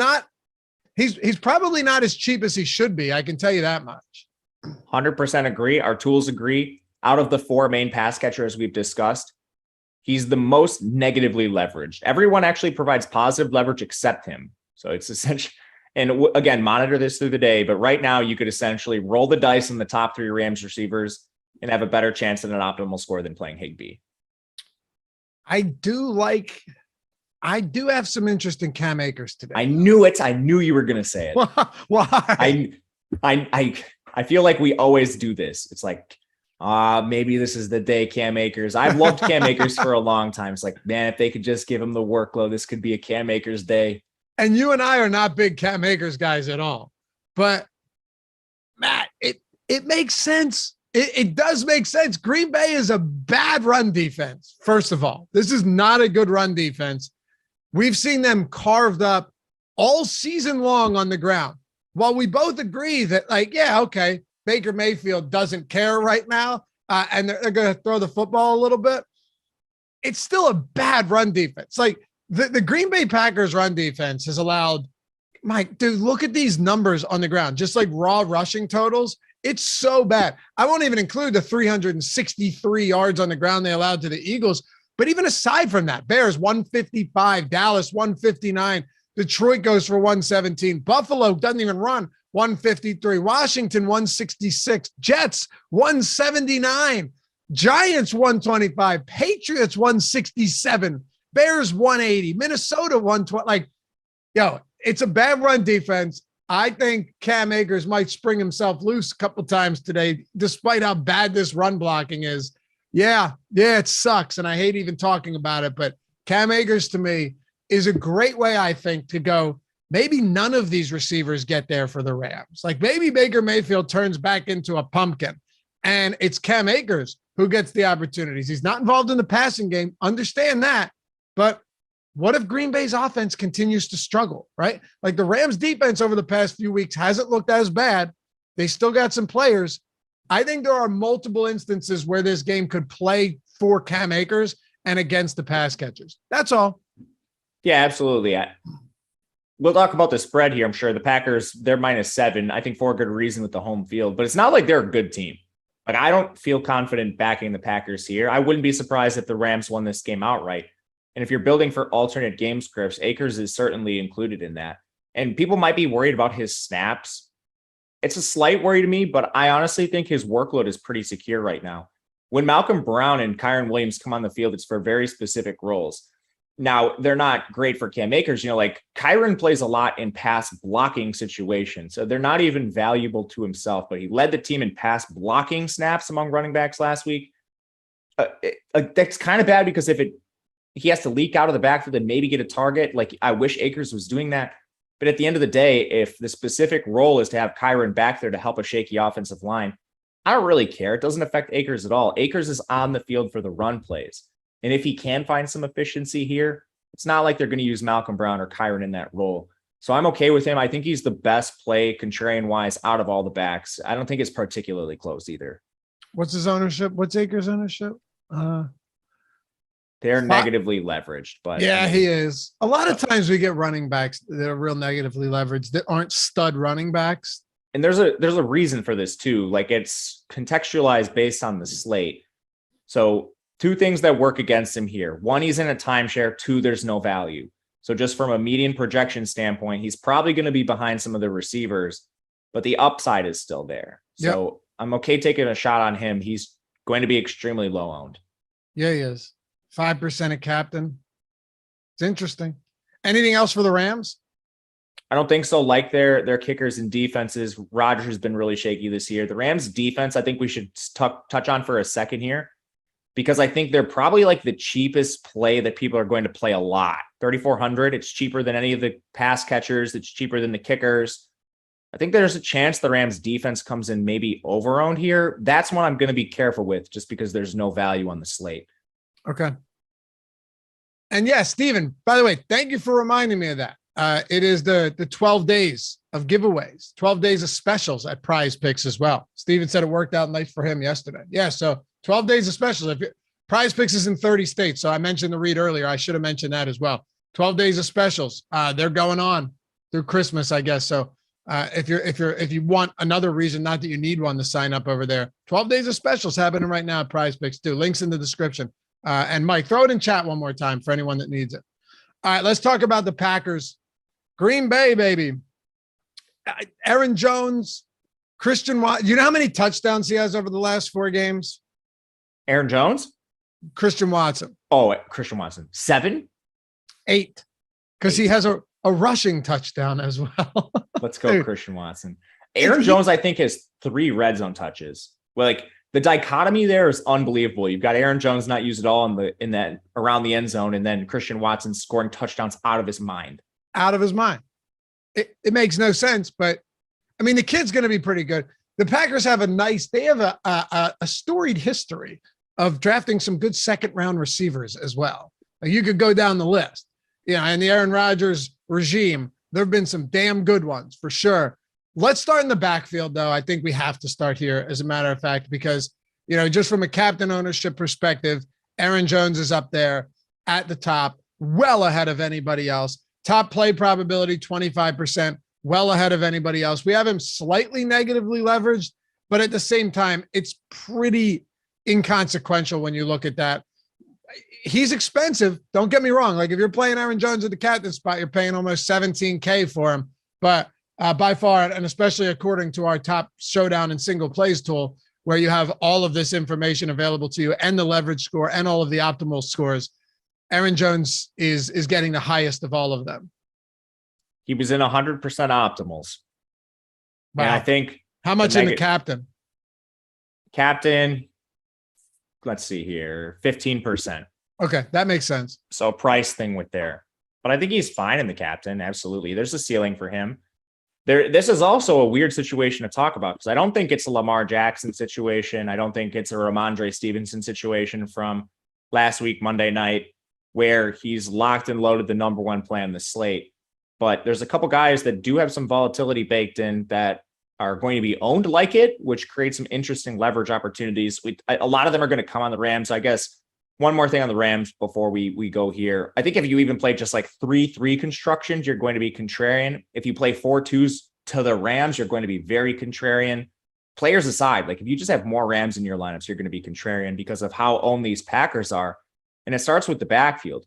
probably not as cheap as he should be. I can tell you that much. 100% agree. Our tools agree. Out of the four main pass catchers we've discussed, he's the most negatively leveraged. Everyone actually provides positive leverage except him. So it's essentially, and again, monitor this through the day, but right now you could essentially roll the dice on the top three Rams receivers and have a better chance at an optimal score than playing Higbee. I do have some interest in Cam Akers today. I knew it. I knew you were going to say it. Why? I feel like we always do this. It's like, maybe this is the day Cam Akers. I've loved Cam Akers for a long time. It's like, man, if they could just give him the workload, this could be a Cam Akers day. And you and I are not big Cam Akers guys at all. But Matt, it makes sense. It does make sense. Green Bay is a bad run defense. First of all, this is not a good run defense. We've seen them carved up all season long on the ground. While we both agree that, like, yeah, okay, Baker Mayfield doesn't care right now, and they're going to throw the football a little bit, it's still a bad run defense. Like the Green Bay Packers run defense has allowed, Mike, dude, look at these numbers on the ground, just like raw rushing totals. It's so bad. I won't even include the 363 yards on the ground they allowed to the Eagles. But even aside from that, Bears 155, Dallas 159, Detroit goes for 117, Buffalo doesn't even run, 153, Washington 166, Jets 179, Giants 125, Patriots 167, Bears 180, Minnesota 120. Like, it's a bad run defense. I think Cam Akers might spring himself loose a couple times today, despite how bad this run blocking is. Yeah, it sucks, and I hate even talking about it, but Cam Akers to me is a great way, I think, to go, maybe none of these receivers get there for the Rams. Like maybe Baker Mayfield turns back into a pumpkin, and it's Cam Akers who gets the opportunities. He's not involved in the passing game. Understand that. But what if Green Bay's offense continues to struggle, right? Like the Rams defense over the past few weeks hasn't looked as bad. They still got some players. I think there are multiple instances where this game could play for Cam Akers and against the pass catchers. That's all. Yeah, absolutely. We'll talk about the spread here. I'm sure the Packers, they're -7, I think for a good reason with the home field, but it's not like they're a good team. Like I don't feel confident backing the Packers here. I wouldn't be surprised if the Rams won this game outright. And if you're building for alternate game scripts, Akers is certainly included in that. And people might be worried about his snaps. It's a slight worry to me, but I honestly think his workload is pretty secure right now. When Malcolm Brown and Kyron Williams come on the field, it's for very specific roles. Now, they're not great for Cam Akers. Like Kyron plays a lot in pass blocking situations. So they're not even valuable to himself, but he led the team in pass blocking snaps among running backs last week. That's kind of bad because if he has to leak out of the backfield and maybe get a target, like I wish Akers was doing that. But at the end of the day, if the specific role is to have Kyron back there to help a shaky offensive line, I don't really care. It doesn't affect Akers at all. Akers is on the field for the run plays. And if he can find some efficiency here, it's not like they're going to use Malcolm Brown or Kyron in that role. So I'm okay with him. I think he's the best play contrarian-wise out of all the backs. I don't think it's particularly close either. What's his ownership? What's Akers' ownership? They're negatively leveraged, but yeah, he is. A lot of times we get running backs that are real negatively leveraged that aren't stud running backs. And there's a reason for this too. Like it's contextualized based on the slate. So two things that work against him here. One, he's in a timeshare. Two, there's no value. So just from a median projection standpoint, he's probably going to be behind some of the receivers, but the upside is still there. So I'm okay taking a shot on him. He's going to be extremely low owned. Yeah, he is. 5% a captain. It's interesting. Anything else for the Rams? I don't think so. Like their kickers and defenses, Rodgers has been really shaky this year. The Rams defense, I think we should touch on for a second here, because I think they're probably like the cheapest play that people are going to play a lot. 3,400. It's cheaper than any of the pass catchers. It's cheaper than the kickers. I think there's a chance the Rams defense comes in maybe over-owned here. That's one I'm going to be careful with just because there's no value on the slate. Okay. And yeah, Steven, by the way, thank you for reminding me of that. It is the 12 days of giveaways, 12 days of specials at Prize Picks as well. Steven said it worked out nice for him yesterday. Yeah, so 12 days of specials. Prize Picks is in 30 states, so I mentioned the read earlier. I should have mentioned that as well. 12 days of specials. They're going on through Christmas, I guess. So if you want another reason, not that you need one to sign up over there, 12 days of specials happening right now at Prize Picks too. Links in the description. And Mike, throw it in chat one more time for anyone that needs it. All right, let's talk about the Packers. Green Bay, baby. Aaron Jones, Christian Watson. You know how many touchdowns he has over the last 4 games? Aaron Jones? Christian Watson. Oh, Christian Watson. 7? 8. Because he has a rushing touchdown as well. Let's go, Christian Watson. Aaron Jones, I think, has 3 red zone touches. Well, like the dichotomy there is unbelievable. You've got Aaron Jones not used at all in that around the end zone, and then Christian Watson scoring touchdowns out of his mind. Out of his mind. It makes no sense, but I mean, the kid's going to be pretty good. The Packers have a storied history of drafting some good second round receivers as well. Like you could go down the list. Yeah, in the Aaron Rodgers regime, there have been some damn good ones for sure. Let's start in the backfield, though. I think we have to start here, as a matter of fact, because, just from a captain ownership perspective, Aaron Jones is up there at the top, well ahead of anybody else. Top play probability, 25%, well ahead of anybody else. We have him slightly negatively leveraged, but at the same time, it's pretty inconsequential when you look at that. He's expensive. Don't get me wrong. Like if you're playing Aaron Jones at the captain spot, you're paying almost $17K for him. But by far, and especially according to our top showdown and single plays tool, where you have all of this information available to you and the leverage score and all of the optimal scores, Aaron Jones is getting the highest of all of them. He was in 100% optimals. Wow. And I think how much in the captain? Captain, let's see here, 15%. Okay, that makes sense. So price thing with there. But I think he's fine in the captain. Absolutely. There's a ceiling for him. This is also a weird situation to talk about because I don't think it's a Lamar Jackson situation. I don't think it's a Ramondre Stevenson situation from last week, Monday night, where he's locked and loaded the number one play on the slate. But there's a couple guys that do have some volatility baked in that are going to be owned like it, which creates some interesting leverage opportunities. A lot of them are going to come on the Rams. I guess one more thing on the Rams before we go here. I think if you even play just like 3-3 constructions, you're going to be contrarian. If you play 4-2s to the Rams, you're going to be very contrarian. Players aside, like if you just have more Rams in your lineups, you're going to be contrarian because of how owned these Packers are. And it starts with the backfield.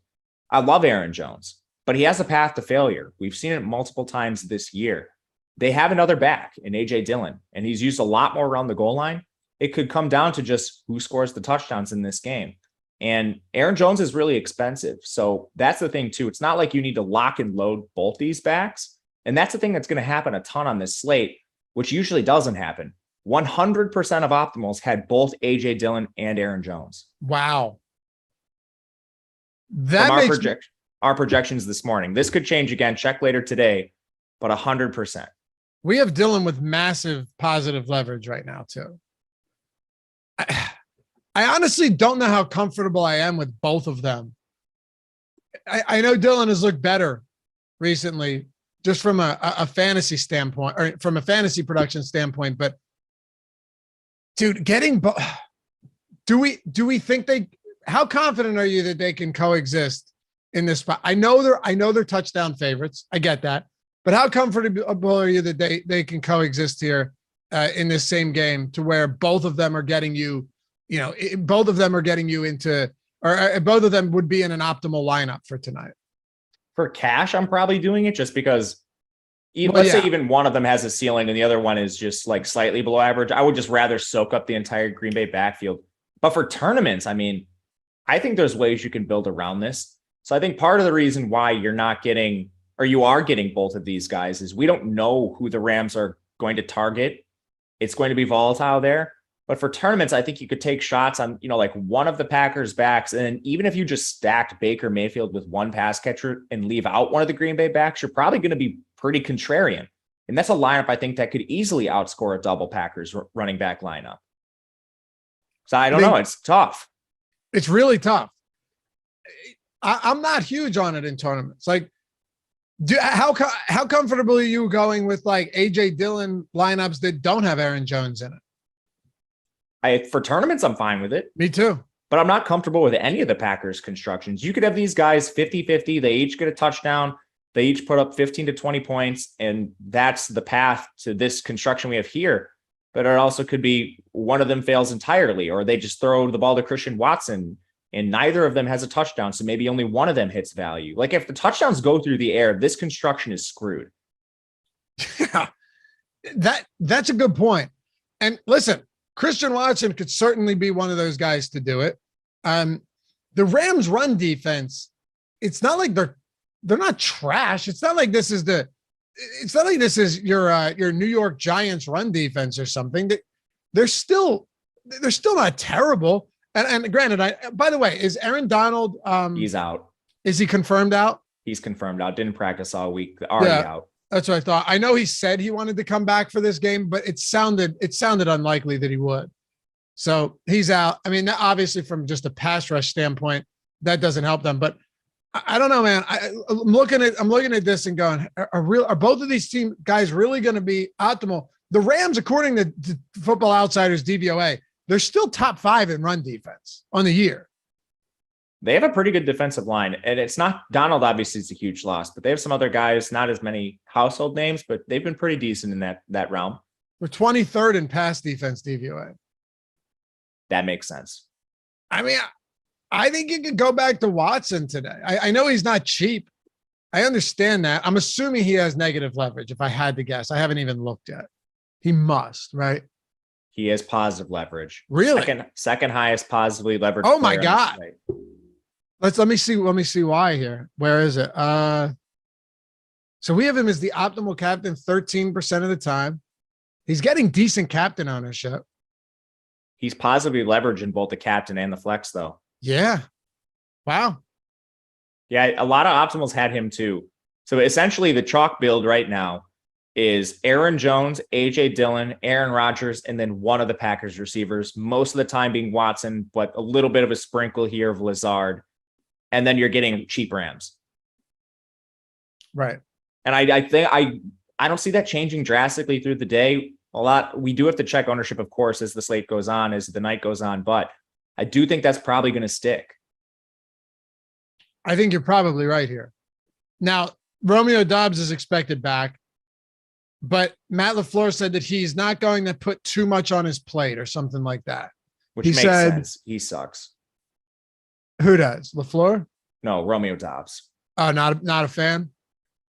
I love Aaron Jones, but he has a path to failure. We've seen it multiple times this year. They have another back in AJ Dillon, and he's used a lot more around the goal line. It could come down to just who scores the touchdowns in this game. And Aaron Jones is really expensive. So that's the thing too. It's not like you need to lock and load both these backs. And that's the thing that's going to happen a ton on this slate, which usually doesn't happen. 100% of optimals had both AJ Dillon and Aaron Jones. Wow. That makes our projections this morning. This could change again. Check later today, but 100%. We have Dillon with massive positive leverage right now too. I honestly don't know how comfortable I am with both of them. I know Dillon has looked better recently, just from a fantasy standpoint or from a fantasy production standpoint. But dude, do we think how confident are you that they can coexist in this spot? I know they're touchdown favorites. I get that. But how comfortable are you that they can coexist here in this same game to where both of them are getting you, both of them are getting you into, or both of them would be in an optimal lineup for tonight? For cash, I'm probably doing it just because let's say even one of them has a ceiling and the other one is just like slightly below average. I would just rather soak up the entire Green Bay backfield. But for tournaments, I mean, I think there's ways you can build around this. So I think part of the reason why you're not getting, or you are getting both of these guys is we don't know who the Rams are going to target. It's going to be volatile there. But for tournaments, I think you could take shots on, like one of the Packers backs. And even if you just stacked Baker Mayfield with one pass catcher and leave out one of the Green Bay backs, you're probably going to be pretty contrarian. And that's a lineup I think that could easily outscore a double Packers running back lineup. So I don't know. It's tough. It's really tough. I'm not huge on it in tournaments. Like, how comfortable are you going with like AJ Dillon lineups that don't have Aaron Jones in it? For tournaments, I'm fine with it. Me too. But I'm not comfortable with any of the Packers constructions. You could have these guys 50-50. They each get a touchdown. They each put up 15 to 20 points. And that's the path to this construction we have here. But it also could be one of them fails entirely, or they just throw the ball to Christian Watson and neither of them has a touchdown. So maybe only one of them hits value. Like if the touchdowns go through the air, this construction is screwed. Yeah, that's a good point. And listen, Christian Watson could certainly be one of those guys to do it. The Rams run defense, it's not like they're not trash. It's not like this is your New York Giants run defense or something. They're still not terrible. And granted, by the way, is Aaron Donald he's out. Is he confirmed out? He's confirmed out. Didn't practice all week. Already out. That's what I thought. I know he said he wanted to come back for this game, but it sounded unlikely that he would. So he's out. I mean, obviously from just a pass rush standpoint, that doesn't help them. But I don't know, man. I'm looking at this and going, are both of these team guys really going to be optimal? The Rams, according to Football Outsiders DVOA, they're still top 5 in run defense on the year. They have a pretty good defensive line, and it's not Donald. Obviously, is a huge loss, but they have some other guys, not as many household names, but they've been pretty decent in that realm. We're 23rd in pass defense DVOA. That makes sense. I mean, I think you could go back to Watson today. I know he's not cheap. I understand that. I'm assuming he has negative leverage. If I had to guess, I haven't even looked yet. He must, right? He has positive leverage. Really? Second highest positively leveraged. Oh my player on God. the slate. Let me see why here. Where is it? So we have him as the optimal captain 13% of the time. He's getting decent captain ownership. He's positively leveraged in both the captain and the flex, though. Yeah. Wow. Yeah, a lot of optimals had him too. So essentially the chalk build right now is Aaron Jones, AJ Dillon, Aaron Rodgers, and then one of the Packers receivers, most of the time being Watson, but a little bit of a sprinkle here of Lazard. And then you're getting cheap Rams. Right. And I think I don't see that changing drastically through the day. We do have to check ownership, of course, as the slate goes on, as the night goes on, but I do think that's probably going to stick. I think you're probably right here. Now, Romeo Doubs is expected back, but Matt LaFleur said that he's not going to put too much on his plate or something like that. Which makes sense. He sucks. Who does? LaFleur? No, Romeo Doubs. Oh, not a fan?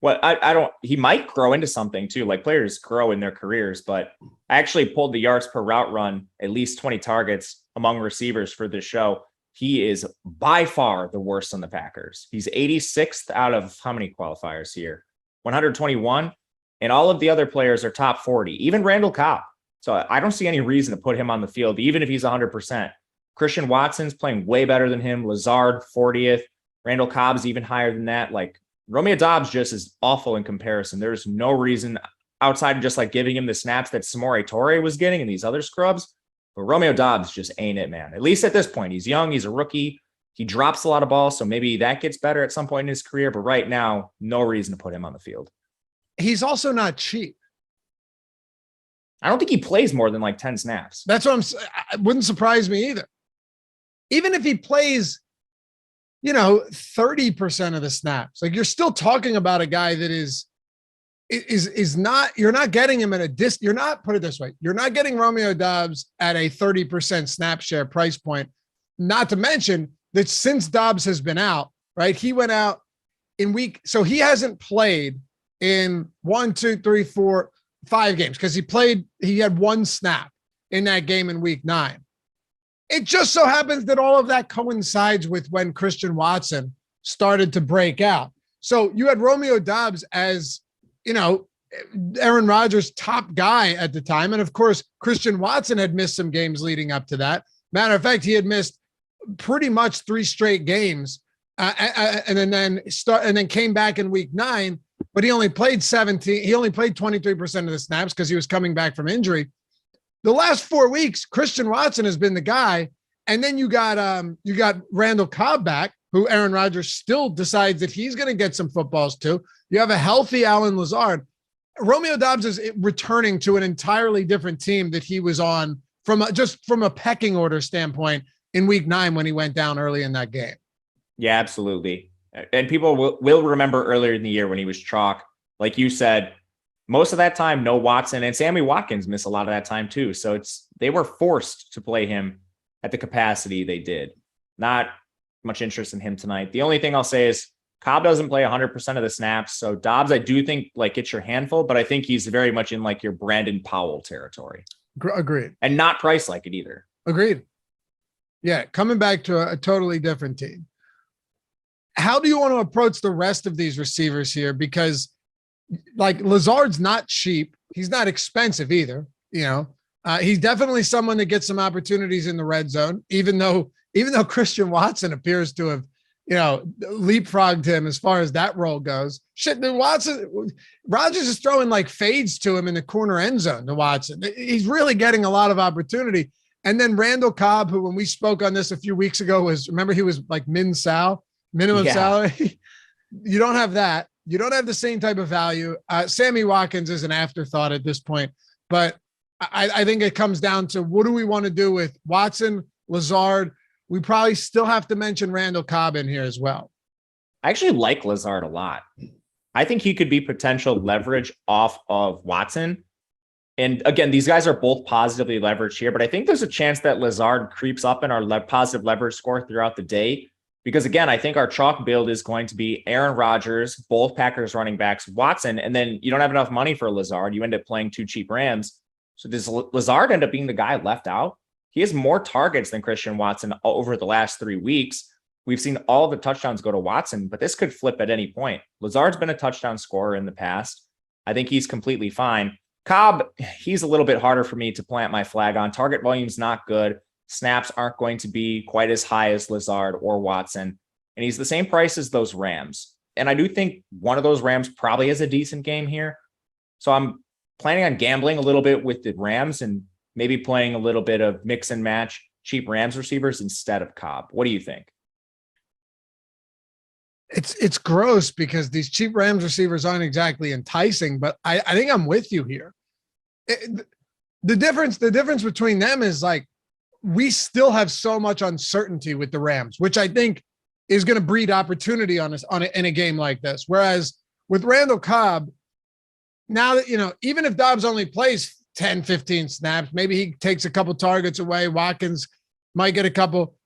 Well, he might grow into something too. Like players grow in their careers, but I actually pulled the yards per route run, at least 20 targets among receivers for this show. He is by far the worst on the Packers. He's 86th out of how many qualifiers here? 121. And all of the other players are top 40, even Randall Cobb. So I don't see any reason to put him on the field, even if he's 100%. Christian Watson's playing way better than him. Lazard, 40th. Randall Cobb's even higher than that. Like Romeo Doubs just is awful in comparison. There's no reason outside of just like giving him the snaps that Samori Torre was getting and these other scrubs. But Romeo Doubs just ain't it, man. At least at this point, he's young. He's a rookie. He drops a lot of balls. So maybe that gets better at some point in his career. But right now, no reason to put him on the field. He's also not cheap. I don't think he plays more than like 10 snaps. That's what it wouldn't surprise me either. Even if he plays, 30% of the snaps, like you're still talking about a guy that is not, you're not getting him at you're not, put it this way, you're not getting Romeo Doubs at a 30% snap share price point. Not to mention that since Doubs has been out, right? He went out so he hasn't played in 5 games because he had one snap in that game in week 9. It just so happens that all of that coincides with when Christian Watson started to break out. So you had Romeo Doubs as, Aaron Rodgers' top guy at the time. And of course, Christian Watson had missed some games leading up to that. Matter of fact, he had missed pretty much 3 straight games and then came back in week 9, but he only played 17. He only played 23% of the snaps because he was coming back from injury. The last 4 weeks, Christian Watson has been the guy. And then you got Randall Cobb back, who Aaron Rodgers still decides that he's going to get some footballs to. You have a healthy Allen Lazard. Romeo Doubs is returning to an entirely different team that he was on from a pecking order standpoint in week 9 when he went down early in that game. Yeah, absolutely. And people will remember earlier in the year when he was chalk, like you said, most of that time, no Watson, and Sammy Watkins missed a lot of that time too. So they were forced to play him at the capacity they did. Not much interest in him tonight. The only thing I'll say is Cobb doesn't play 100% of the snaps. So Doubs, I do think gets your handful, but I think he's very much in your Brandon Powell territory. Agreed. And not priced like it either. Agreed. Yeah. Coming back to a totally different team. How do you want to approach the rest of these receivers here? Because Lazard's not cheap. He's not expensive either. He's definitely someone that gets some opportunities in the red zone, even though Christian Watson appears to have, leapfrogged him as far as that role goes. Rodgers is throwing fades to him in the corner end zone to Watson. He's really getting a lot of opportunity. And then Randall Cobb, who, when we spoke on this a few weeks ago, he was like minimum salary. You don't have that. You don't have the same type of value. Sammy Watkins is an afterthought at this point, but I think it comes down to what do we want to do with Watson, Lazard. We probably still have to mention Randall Cobb in here as well. I actually like Lazard a lot. I think he could be potential leverage off of Watson. And again, these guys are both positively leveraged here, but I think there's a chance that Lazard creeps up in our positive leverage score throughout the day. Because again, I think our chalk build is going to be Aaron Rodgers, both Packers running backs, Watson, and then you don't have enough money for Lazard. You end up playing 2 cheap Rams. So does Lazard end up being the guy left out? He has more targets than Christian Watson over the last 3 weeks. We've seen all the touchdowns go to Watson, but this could flip at any point. Lazard's been a touchdown scorer in the past. I think he's completely fine. Cobb, he's a little bit harder for me to plant my flag on. Target volume's not good. Snaps aren't going to be quite as high as Lazard or Watson. And he's the same price as those Rams. And I do think one of those Rams probably has a decent game here. So I'm planning on gambling a little bit with the Rams and maybe playing a little bit of mix and match cheap Rams receivers instead of Cobb. What do you think? It's gross because these cheap Rams receivers aren't exactly enticing, but I think I'm with you here. The difference between them is like, we still have so much uncertainty with the Rams, which I think is going to breed opportunity in a game like this. Whereas with Randall Cobb, now that, even if Dobbs only plays 10, 15 snaps, maybe he takes a couple targets away. Watkins might get a couple.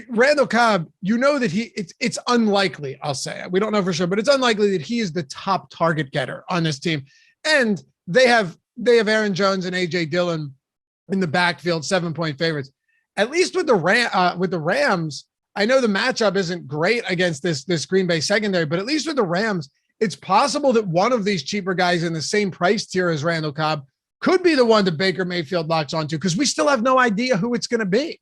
Randall Cobb, that it's unlikely, I'll say. We don't know for sure, but it's unlikely that he is the top target getter on this team. And they have Aaron Jones and AJ Dillon in the backfield, 7-point favorites. At least with the Rams, I know the matchup isn't great against this Green Bay secondary, but at least with the Rams, it's possible that one of these cheaper guys in the same price tier as Randall Cobb could be the one that Baker Mayfield locks onto, because we still have no idea who it's going to be.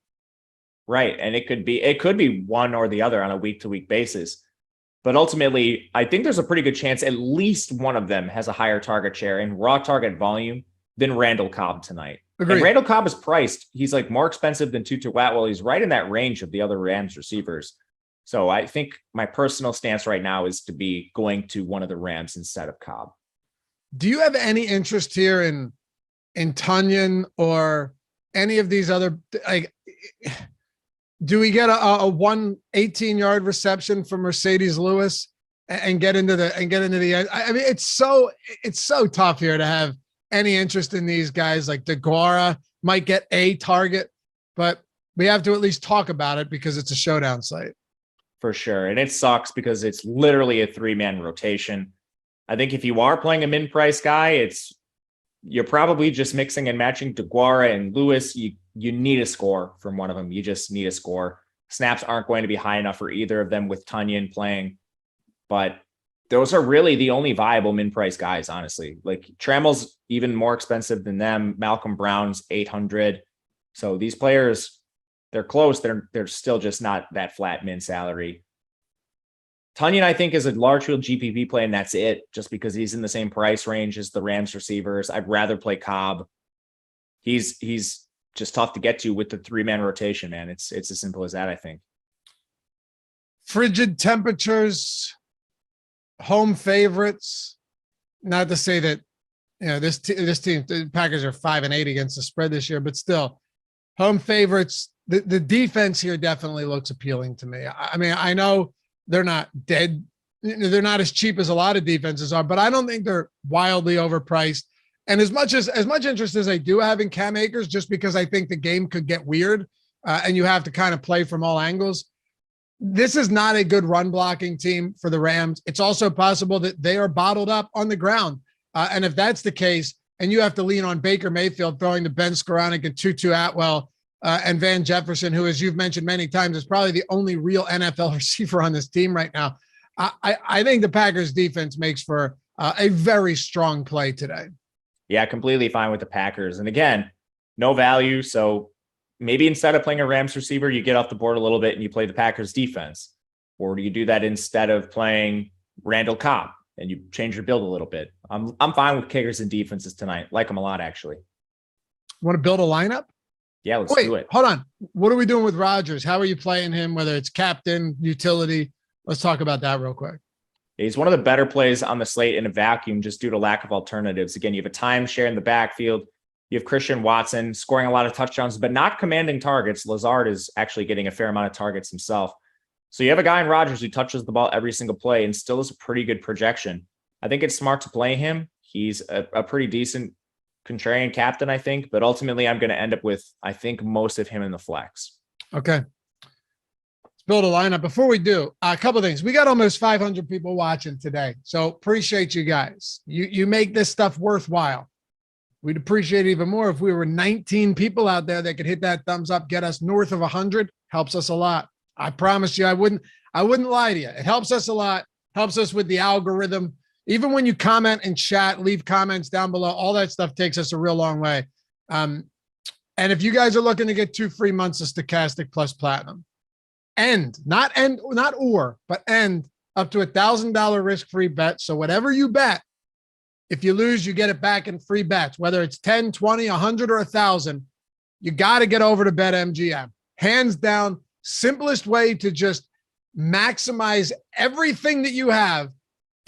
Right. And it could be one or the other on a week-to-week basis. But ultimately, I think there's a pretty good chance at least one of them has a higher target share and raw target volume than Randall Cobb tonight. Agreed. And Randall Cobb is priced. He's like more expensive than Tutu Atwell. He's right in that range of the other Rams receivers. So I think my personal stance right now is to be going to one of the Rams instead of Cobb. Do you have any interest here in Tunyon or any of these other, like, do we get a 18-yard reception from Mercedes Lewis and get into the end? I mean, it's so tough here to have any interest in these guys. Like DeGuara might get a target, but we have to at least talk about it because it's a showdown site. For sure. And it sucks because it's literally a 3-man rotation. I think if you are playing a min-price guy, you're probably just mixing and matching DeGuara and Lewis. You need a score from one of them. You just need a score. Snaps aren't going to be high enough for either of them with Tunyon playing, but those are really the only viable min-price guys, honestly. Like Trammell's even more expensive than them. Malcolm Brown's $800. So these players, they're close. They're still just not that flat min salary. Tunyon, I think, is a large field GPP play, and that's it, just because he's in the same price range as the Rams receivers. I'd rather play Cobb. He's just tough to get to with the 3-man rotation, man. It's as simple as that, I think. Frigid temperatures, home favorites. Not to say that, this team, the Packers are 5-8 against the spread this year, but still, home favorites. The defense here definitely looks appealing to me. I mean, I know they're not dead. They're not as cheap as a lot of defenses are, but I don't think they're wildly overpriced. And as much interest as I do have in Cam Akers, just because I think the game could get weird and you have to kind of play from all angles. This is not a good run blocking team for the Rams. It's also possible that they are bottled up on the ground. And if that's the case, and you have to lean on Baker Mayfield throwing to Ben Skoranek and Tutu Atwell and Van Jefferson, who, as you've mentioned many times, is probably the only real NFL receiver on this team right now. I think the Packers defense makes for a very strong play today. Yeah, completely fine with the Packers. And again, no value. So maybe instead of playing a Rams receiver, you get off the board a little bit and you play the Packers defense. Or do you do that instead of playing Randall Cobb and you change your build a little bit? I'm fine with kickers and defenses tonight. Like them a lot, actually. Want to build a lineup? Yeah, let's do it. Hold on. What are we doing with Rodgers? How are you playing him, whether it's captain, utility? Let's talk about that real quick. He's one of the better plays on the slate in a vacuum just due to lack of alternatives. Again, you have a timeshare in the backfield. You have Christian Watson scoring a lot of touchdowns, but not commanding targets. Lazard is actually getting a fair amount of targets himself. So you have a guy in Rodgers who touches the ball every single play and still is a pretty good projection. I think it's smart to play him. He's a pretty decent contrarian captain, I think, but ultimately I'm going to end up with, I think, most of him in the flex. Okay. Let's build a lineup. Before we do, a couple of things. We got almost 500 people watching today, so appreciate you guys. You make this stuff worthwhile. We'd appreciate it even more if we were 19 people out there that could hit that thumbs up, get us north of 100. Helps us a lot. I promise you, I wouldn't lie to you. It helps us a lot. Helps us with the algorithm. Even when you comment and chat, leave comments down below. All that stuff takes us a real long way. And if you guys are looking to get 2 free months of Stokastic plus Platinum, not up to $1,000 risk-free bet. So whatever you bet, if you lose, you get it back in free bets, whether it's 10, 20, 100, or 1,000. You got to get over to BetMGM. Hands down, simplest way to just maximize everything that you have.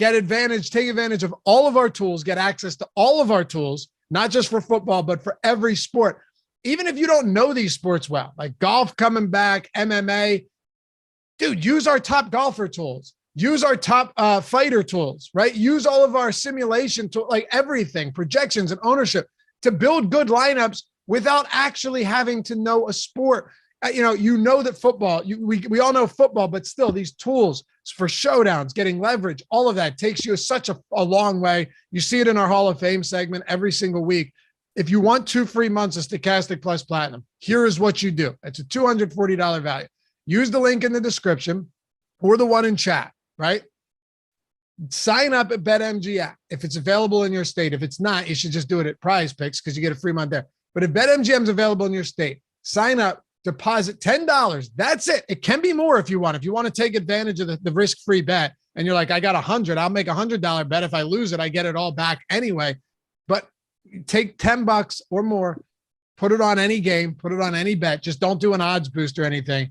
Take advantage of all of our tools, get access to all of our tools, not just for football, but for every sport. Even if you don't know these sports well, like golf coming back, MMA, dude, use our top golfer tools. Use our top fighter tools, right? Use all of our simulation tools, like everything, projections and ownership to build good lineups without actually having to know a sport. You know that football, we all know football, but still these tools for showdowns, getting leverage, all of that takes you such a long way. You see it in our Hall of Fame segment every single week. If you want 2 free months of Stokastic plus Platinum, here is what you do. It's a $240 value. Use the link in the description or the one in chat. Right? Sign up at BetMGM if it's available in your state. If it's not, you should just do it at Prize Picks because you get a free month there. But if BetMGM is available in your state, sign up, deposit $10. That's it. It can be more if you want. If you want to take advantage of the risk-free bet and you're like, I got 100, I'll make $100 bet. If I lose it, I get it all back anyway. But take $10 or more, put it on any game, put it on any bet. Just don't do an odds boost or anything.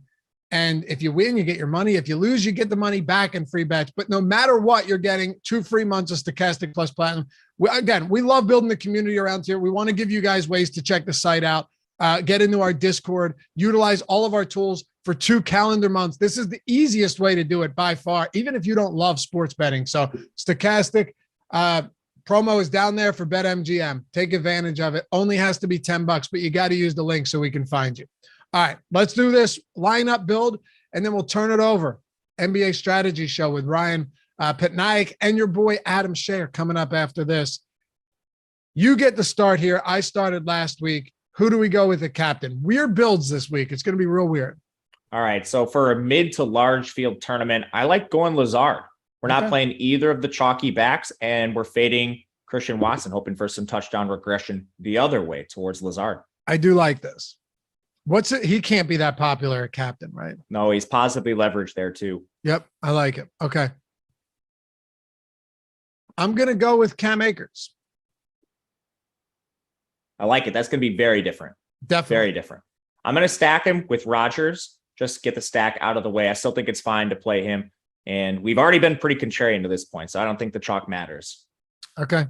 And if you win, you get your money. If you lose, you get the money back in free bets. But no matter what, you're getting 2 free months of Stokastic plus Platinum. We love building the community around here. We want to give you guys ways to check the site out, get into our Discord, utilize all of our tools for 2 calendar months. This is the easiest way to do it by far, even if you don't love sports betting. So Stokastic promo is down there for BetMGM. Take advantage of it. Only has to be $10, but you got to use the link so we can find you. All right, let's do this lineup build, and then we'll turn it over. NBA Strategy Show with Ryan Pitnaik and your boy Adam Scher coming up after this. You get the start here. I started last week. Who do we go with the captain? Weird builds this week. It's going to be real weird. All right, so for a mid to large field tournament, I like going Lazard. We're not playing either of the chalky backs, and we're fading Christian Watson, hoping for some touchdown regression the other way towards Lazard. I do like this. What's it? He can't be that popular at captain, right? No, he's possibly leveraged there too. Yep. I like it. Okay. I'm going to go with Cam Akers. I like it. That's going to be very different. Definitely. Very different. I'm going to stack him with Rodgers. Just get the stack out of the way. I still think it's fine to play him. And we've already been pretty contrarian to this point, so I don't think the chalk matters. Okay.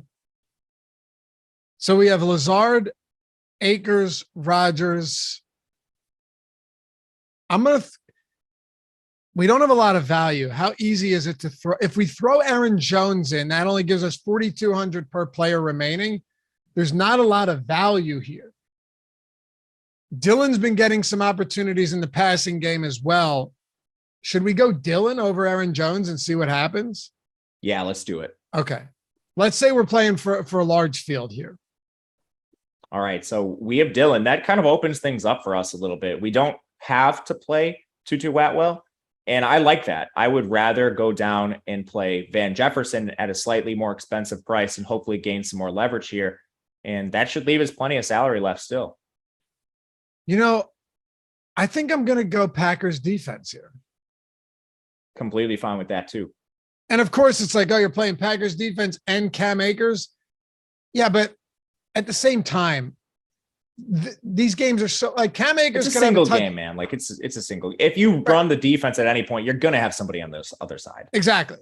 So we have Lazard, Akers, Rodgers. We don't have a lot of value. How easy is it to throw? If we throw Aaron Jones in, that only gives us 4,200 per player remaining. There's not a lot of value here. Dylan's been getting some opportunities in the passing game as well. Should we go Dylan over Aaron Jones and see what happens? Yeah, let's do it. Okay. Let's say we're playing for a large field here. All right. So we have Dylan. That kind of opens things up for us a little bit. We don't have to play Tutu Atwell. And I like that. I would rather go down and play Van Jefferson at a slightly more expensive price and hopefully gain some more leverage here. And that should leave us plenty of salary left still. I think I'm going to go Packers defense here. Completely fine with that too. And of course, it's like, oh, you're playing Packers defense and Cam Akers. Yeah, but at the same time, these games are so like Cam Akers. It's a single game, man. Like it's a single. If you run the defense at any point, you're going to have somebody on this other side. Exactly.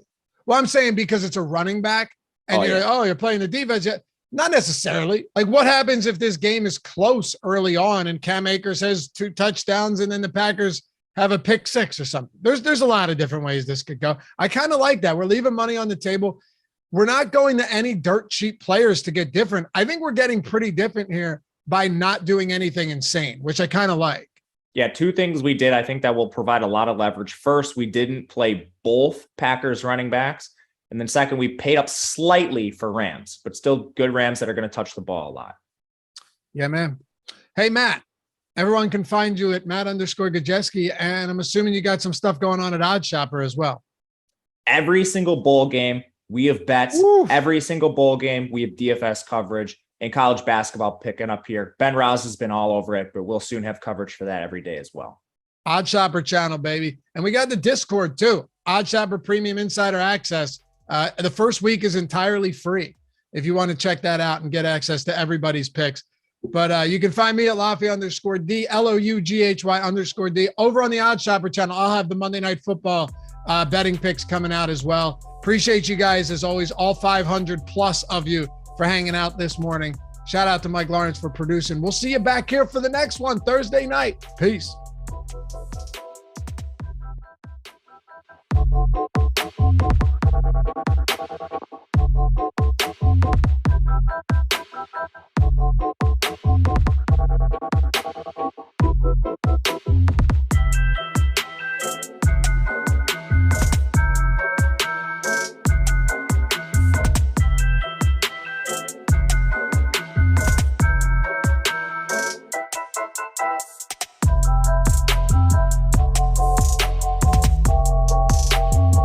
Well, I'm saying because it's a running back and you're playing the defense. Not necessarily. Like what happens if this game is close early on and Cam Akers has 2 touchdowns and then the Packers have a pick 6 or something? There's a lot of different ways this could go. I kind of like that. We're leaving money on the table. We're not going to any dirt cheap players to get different. I think we're getting pretty different here by not doing anything insane, which I kind of like. Yeah, 2 things we did, I think that will provide a lot of leverage. First, we didn't play both Packers running backs. And then second, we paid up slightly for Rams, but still good Rams that are going to touch the ball a lot. Yeah, man. Hey, Matt, everyone can find you at Matt_Gajewski. And I'm assuming you got some stuff going on at Odd Shopper as well. Every single bowl game, we have bets. Oof. Every single bowl game, we have DFS coverage. And college basketball picking up here. Ben Rouse has been all over it, but we'll soon have coverage for that every day as well. Odd Shopper channel, baby. And we got the Discord too. Odd Shopper Premium Insider Access. The first week is entirely free if you want to check that out and get access to everybody's picks. But you can find me at Loughy_D, LOUGHY_D. Over on the Odd Shopper channel, I'll have the Monday Night Football betting picks coming out as well. Appreciate you guys, as always, all 500 plus of you for hanging out this morning. Shout out to Mike Lawrence for producing. We'll see you back here for the next one Thursday night. Peace.